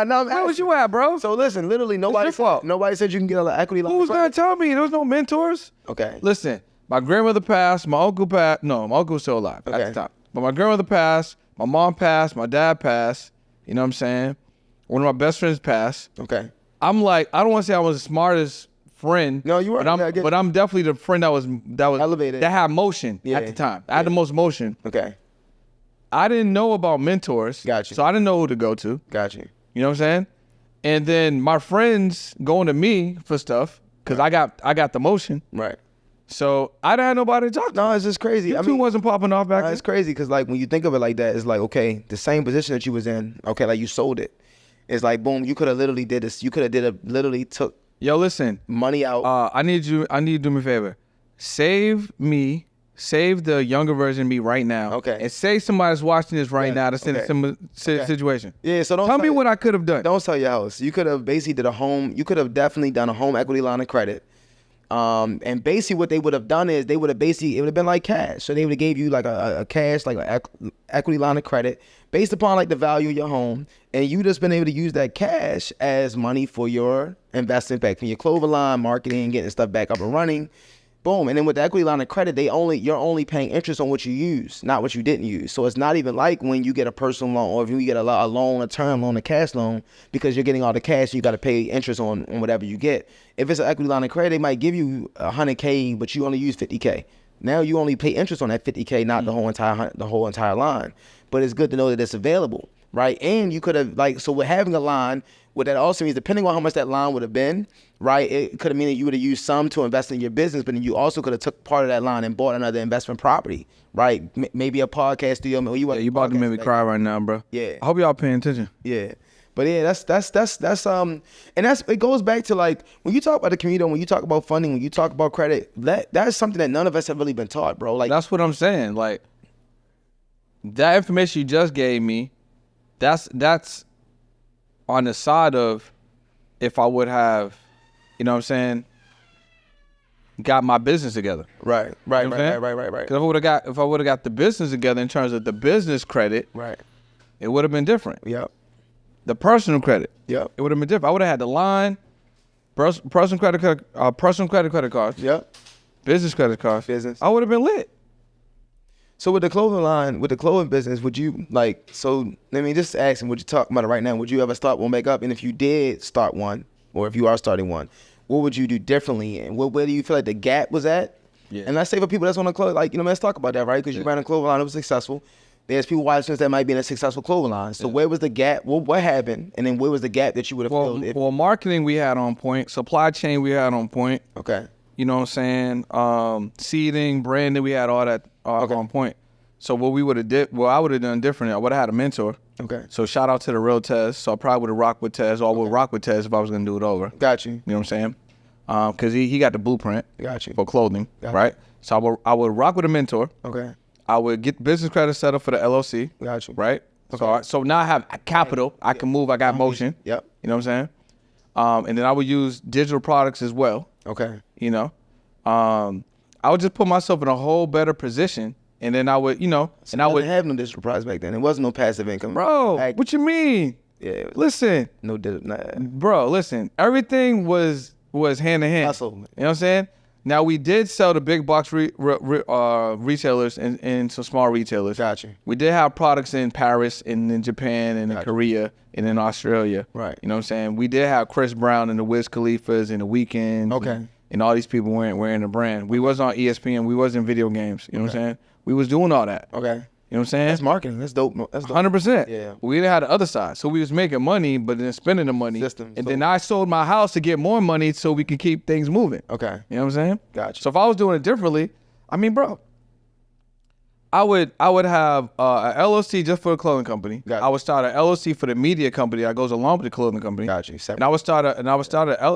No, Where was you at, bro? So listen, literally nobody said you can get an equity line. Who of was credit. gonna tell me? There was no mentors. Okay. Listen, my grandmother passed. My uncle passed. No, my uncle was still alive at Okay. the time. But my grandmother passed. My mom passed. My dad passed. You know what I'm saying? One of my best friends passed. Okay. I'm like, I don't want to say I was the smartest friend. No, you weren't. But I'm definitely the friend that was elevated. that had motion at the time. I had the most motion. Okay. I didn't know about mentors. Got you. So I didn't know who to go to. Got you. You know what I'm saying? And then my friends going to me for stuff because I got the motion. Right. So I didn't have nobody to talk to. No, it's just crazy. YouTube wasn't popping off back then. It's crazy because like when you think of it like that, it's like, okay, the same position that you was in, okay, like you sold it. It's like, boom, you could have literally did this. You could have literally took Yo, listen. money out. I need you to do me a favor. Save the younger version of me right now. Okay. And say somebody's watching this right now that's in a okay. similar situation. Yeah, so don't Tell me what I could have done. Don't sell your house. You could have basically did a home. You could have definitely done a home equity line of credit. And basically what they would have done is it would have been like cash. So they would have gave you like a cash, like an equity line of credit based upon like the value of your home. And you just been able to use that cash as money for your investment back from your clothing line, marketing, getting stuff back up and running. Boom. And then with the equity line of credit, you're only paying interest on what you use, not what you didn't use. So it's not even like when you get a personal loan or if you get a loan, a term loan, a cash loan, because you're getting all the cash, you got to pay interest on whatever you get. If it's an equity line of credit, they might give you $100K, but you only use $50K. Now you only pay interest on that $50K, not the whole entire line. But it's good to know that it's available, right? And you could have so with having a line, what that also means, depending on how much that line would have been, right, it could have meant that you would have used some to invest in your business, but then you also could have took part of that line and bought another investment property, right? Maybe a podcast studio. Or you about to make me cry right now, bro. Yeah. I hope y'all paying attention. Yeah. But yeah, that's it goes back to like when you talk about the community, when you talk about funding, when you talk about credit, that's something that none of us have really been taught, bro. Like that's what I'm saying. Like that information you just gave me, that's on the side of if I would have, you know what I'm saying, got my business together. Right. Right. Because if I would have got the business together in terms of the business credit, right, it would have been different. Yep. The personal credit, yep, it would have been different. I would have had the line, personal credit cards, yep, business credit cards, business. I would have been lit. So with the clothing line, with the clothing business, would you so let me just ask him, would you talk about it right now? Would you ever start one back up? And if you did start one, or if you are starting one, what would you do differently? And where do you feel like the gap was at? Yeah. And let's say for people that's on the clothes, let's talk about that, right? Because you ran a clothing line, it was successful. There's people watching that might be in a successful clothing line. So where was the gap? What happened? And then where was the gap that you would have filled? Well, marketing we had on point. Supply chain we had on point. Okay. You know what I'm saying? Seeding, branding, we had all that on point. So what we would have I would have done differently. I would have had a mentor. Okay. So shout out to the real Tez. So I probably would have rocked with Tez, or would rock with Tez if I was gonna do it over. Got you. You know what I'm saying? Because he got the blueprint. Got you. For clothing, Got right? So I would rock with a mentor. Okay. I would get business credit set up for the LLC. Got you. Right? So now I have capital. I can move. I got motion. Yep. You know what I'm saying? And then I would use digital products as well. Okay. You know, I would just put myself in a whole better position, and then I would, and I would have no digital products back then. It wasn't no passive income. Bro, what you mean? Yeah. Listen. No digital. Nah. Bro, listen. Everything was hand in hand. Hustle. You know what I'm saying? Now we did sell to big box retailers and some small retailers. Gotcha. We did have products in Paris and in Japan and in Korea and in Australia. Right. You know what I'm saying? We did have Chris Brown and the Wiz Khalifa's and the Weeknd. Okay. And all these people wearing the brand. We was on ESPN. We was in video games. You know what I'm saying? We was doing all that. Okay. You know what I'm saying? That's marketing. That's dope. That's dope. 100%. Yeah. We had the other side. So we was making money, but then spending the money. Then I sold my house to get more money so we could keep things moving. Okay. You know what I'm saying? Gotcha. So if I was doing it differently, I mean, bro, I would have an LLC just for the clothing company. Gotcha. I would start an LLC for the media company that goes along with the clothing company. Gotcha. And I would start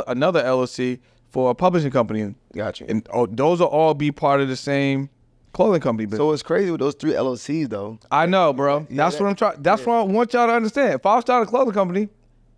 another LLC for a publishing company. Gotcha. And those will all be part of the same clothing company business. So it's crazy with those 3 LLCs though. I know, bro. That's what I'm trying. That's what I want y'all to understand. If I was starting a clothing company,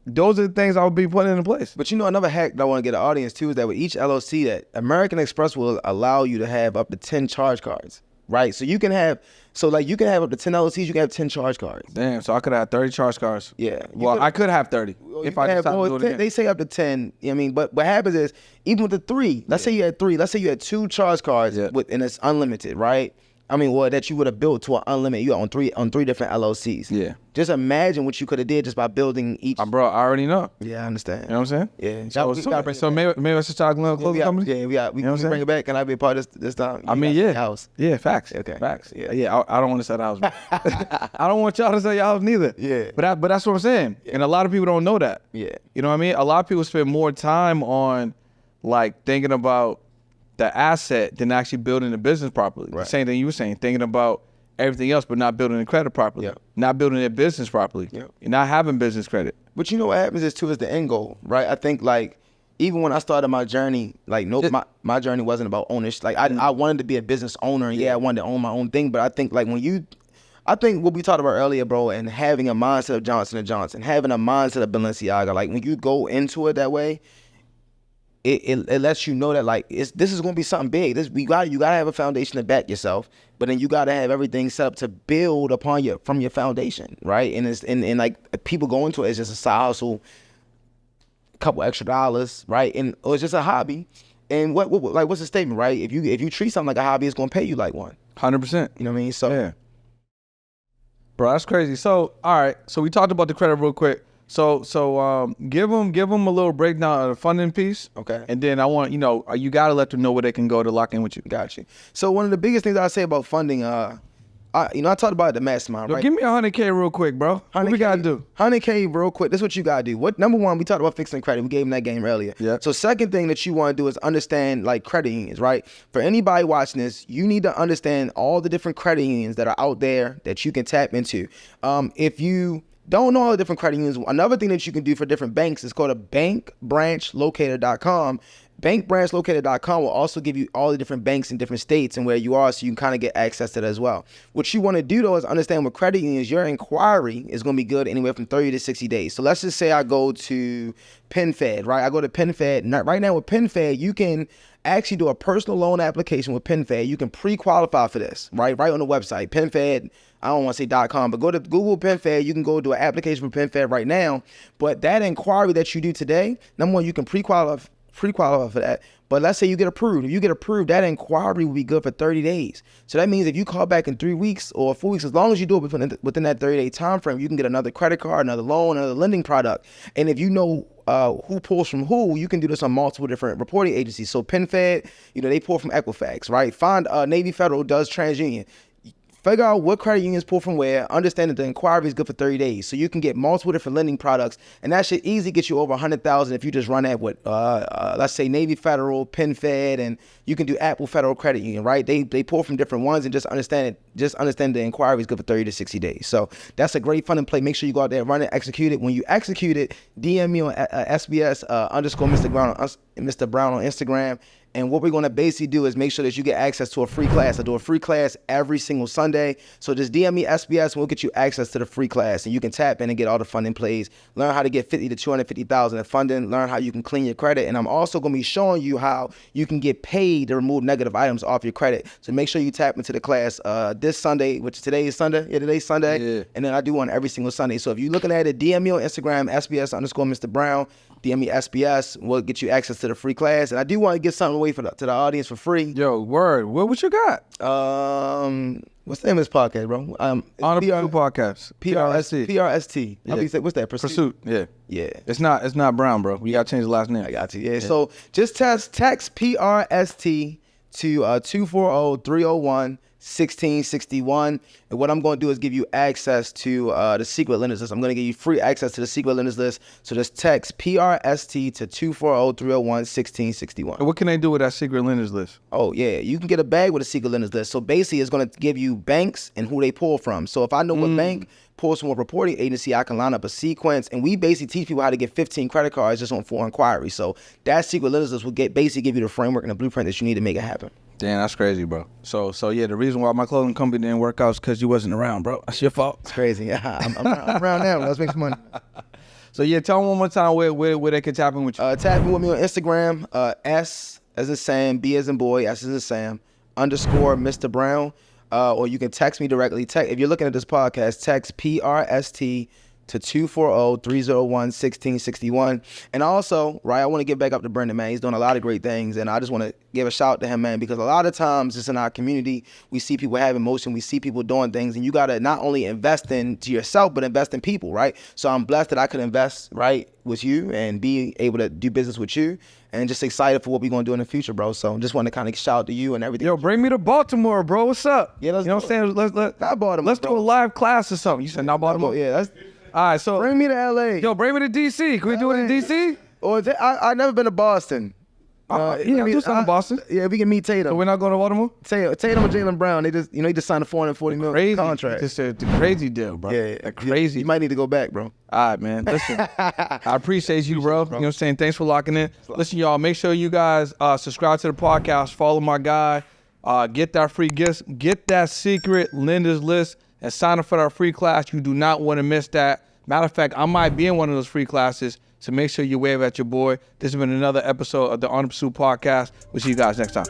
those are the things I would be putting into place. But another hack that I want to get the audience too is that with each LLC, that American Express will allow you to have up to 10 charge cards, right? So you can have, you can have up to 10 LLCs, you can have 10 charge cards. Damn, so I could have 30 charge cards. Yeah. Well, I could have 30 if I decided to do it again. They say up to 10. I mean, but what happens is, even with the 3, let's say you had 3, let's say you had 2 charge cards and it's unlimited, right? I mean, that you would have built to an unlimited. You on three different LLCs. Yeah. Just imagine what you could have did just by building each. Bro, I already know. Yeah, I understand. You know what I'm saying? Yeah. So maybe I should start a clothing company? Yeah, we can bring it back. Can I be a part of this time? I mean, yeah. House. Yeah, facts. Okay. Facts. Yeah, I don't want to sell the house. I don't want y'all to sell your house neither. Yeah. But that's what I'm saying. Yeah. And a lot of people don't know that. Yeah. You know what I mean? A lot of people spend more time on thinking about the asset than actually building the business properly. Right. The same thing you were saying, thinking about everything else, but not building the credit properly. Yep. Not building their business properly. Yep. You're not having business credit. But what happens is the end goal, right? I think even when I started my journey, my journey wasn't about ownership. I wanted to be a business owner, and I wanted to own my own thing. But I think I think what we talked about earlier, bro, and having a mindset of Johnson & Johnson, having a mindset of Balenciaga, when you go into it that way, it lets you know that this is gonna be something big. You gotta have a foundation to back yourself, but then you gotta have everything set up to build from your foundation, right? And people go into it as just a side hustle, a couple extra dollars, right? Or it's just a hobby. And what's the statement, right? If you treat something like a hobby, it's gonna pay you like one. 100%. You know what I mean? So yeah. Bro, that's crazy. So all right, so we talked about the credit real quick. So give them a little breakdown of the funding piece. Okay. And then I want, you got to let them know where they can go to lock in with you. Gotcha. So one of the biggest things I say about funding, I talked about the mastermind, right? Give me $100K real quick, bro. What we got to do? $100K real quick. This is what you got to do. Number one, we talked about fixing credit. We gave them that game earlier. Yeah. So second thing that you want to do is understand credit unions, right? For anybody watching this, you need to understand all the different credit unions that are out there that you can tap into. If you don't know all the different credit unions, another thing that you can do for different banks is called a bankbranchlocator.com. Bankbranchlocator.com will also give you all the different banks in different states and where you are, so you can kind of get access to that as well. What you want to do, though, is understand with credit unions, your inquiry is going to be good anywhere from 30 to 60 days. So let's just say I go to PenFed, right? I go to PenFed. Right now with PenFed, you can actually do a personal loan application with PenFed. You can pre-qualify for this, right on the website. PenFed, I don't want to say .com, but go to Google PenFed. You can go do an application for PenFed right now. But that inquiry that you do today, number one, you can pre-qualify for that. But let's say you get approved. If you get approved, that inquiry will be good for 30 days. So that means if you call back in 3 weeks or 4 weeks, as long as you do it within that 30-day time frame, you can get another credit card, another loan, another lending product. And if you know who pulls from who, you can do this on multiple different reporting agencies. So PenFed, they pull from Equifax, right? Find Navy Federal does TransUnion. Figure out what credit unions pull from where, understand that the inquiry is good for 30 days. So you can get multiple different lending products, and that should easily get you over 100,000 if you just run that with, let's say Navy Federal, PenFed, and you can do Apple Federal Credit Union, right? They pull from different ones, and just understand the inquiry is good for 30 to 60 days. So that's a great funding play. Make sure you go out there, run it, execute it. When you execute it, DM me on SBS _ Mr. Brown on Instagram. And what we're going to basically do is make sure that you get access to a free class. I do a free class every single Sunday. So just DM me SBS and we'll get you access to the free class. And you can tap in and get all the funding plays. Learn how to get 50 to 250,000 in funding. Learn how you can clean your credit. And I'm also going to be showing you how you can get paid to remove negative items off your credit. So make sure you tap into the class this Sunday, which today is Sunday. Yeah, today's Sunday. Yeah. And then I do one every single Sunday. So if you're looking at it, DM me on Instagram, SBS_Mr. Brown. DM me SBS. We'll get you access to the free class. And I do want to get something away to the audience for free. Yo, word. What you got? What's the name of this podcast, bro? On the Pursuit podcast. PRST. PRST. Yeah. How do you say, what's that? Pursuit. Yeah. Yeah. It's not Brown, bro. We gotta change the last name. I got you. Yeah. So just text PRST to 240-301-1661. And what I'm going to do is give you access to the secret lenders list. I'm going to give you free access to the secret lenders list. So just text PRST to 240-301-1661. What can they do with that secret lenders list? Oh, yeah. You can get a bag with a secret lenders list. So basically, it's going to give you banks and who they pull from. So if I know what bank pulls from a reporting agency, I can line up a sequence. And we basically teach people how to get 15 credit cards just on 4 inquiries. So that secret lenders list will basically give you the framework and the blueprint that you need to make it happen. Damn, that's crazy, bro. So yeah, the reason why my clothing company didn't work out is because you wasn't around, bro. That's your fault. It's crazy. I'm around now. Let's make some money. So yeah, tell them one more time where they can tap in with you. Tap in with me on Instagram, S as in Sam, B as in boy, S as in Sam, _ Mr. Brown. Or you can text me directly. If you're looking at this podcast, text PRST to 240-301-1661. And also, right, I want to get back up to Brendan, man. He's doing a lot of great things, and I just want to give a shout to him, man, because a lot of times just in our community, we see people have emotion, we see people doing things, and you got to not only invest into yourself, but invest in people, right? So I'm blessed that I could invest, right, with you and be able to do business with you, and just excited for what we're going to do in the future, bro. So just want to kind of shout out to you and everything. Yo, bring me to Baltimore, bro. What's up? Yeah, let's you know what I'm saying? Not Baltimore, Let's do a live class or something. You said not Baltimore? Yeah, that's... All right, so Bring me to LA. Yo, bring me to DC. Can we do it in DC? Or I never been to Boston. Yeah, do something in Boston. Yeah, we can meet Tatum. So we're not going to Baltimore? Tatum and Jaylen Brown, they just signed a $440 million contract. Just a crazy deal, bro. Yeah, a crazy. You might need to go back, bro. All right, man. Listen, I appreciate you, bro. You know what I'm saying? Thanks for locking in. Listen, y'all, make sure you guys subscribe to the podcast, follow my guy, get that free gifts, get that secret lenders list, and sign up for our free class. You do not want to miss that. Matter of fact, I might be in one of those free classes, so make sure you wave at your boy. This has been another episode of the On the Pursuit podcast. We'll see you guys next time.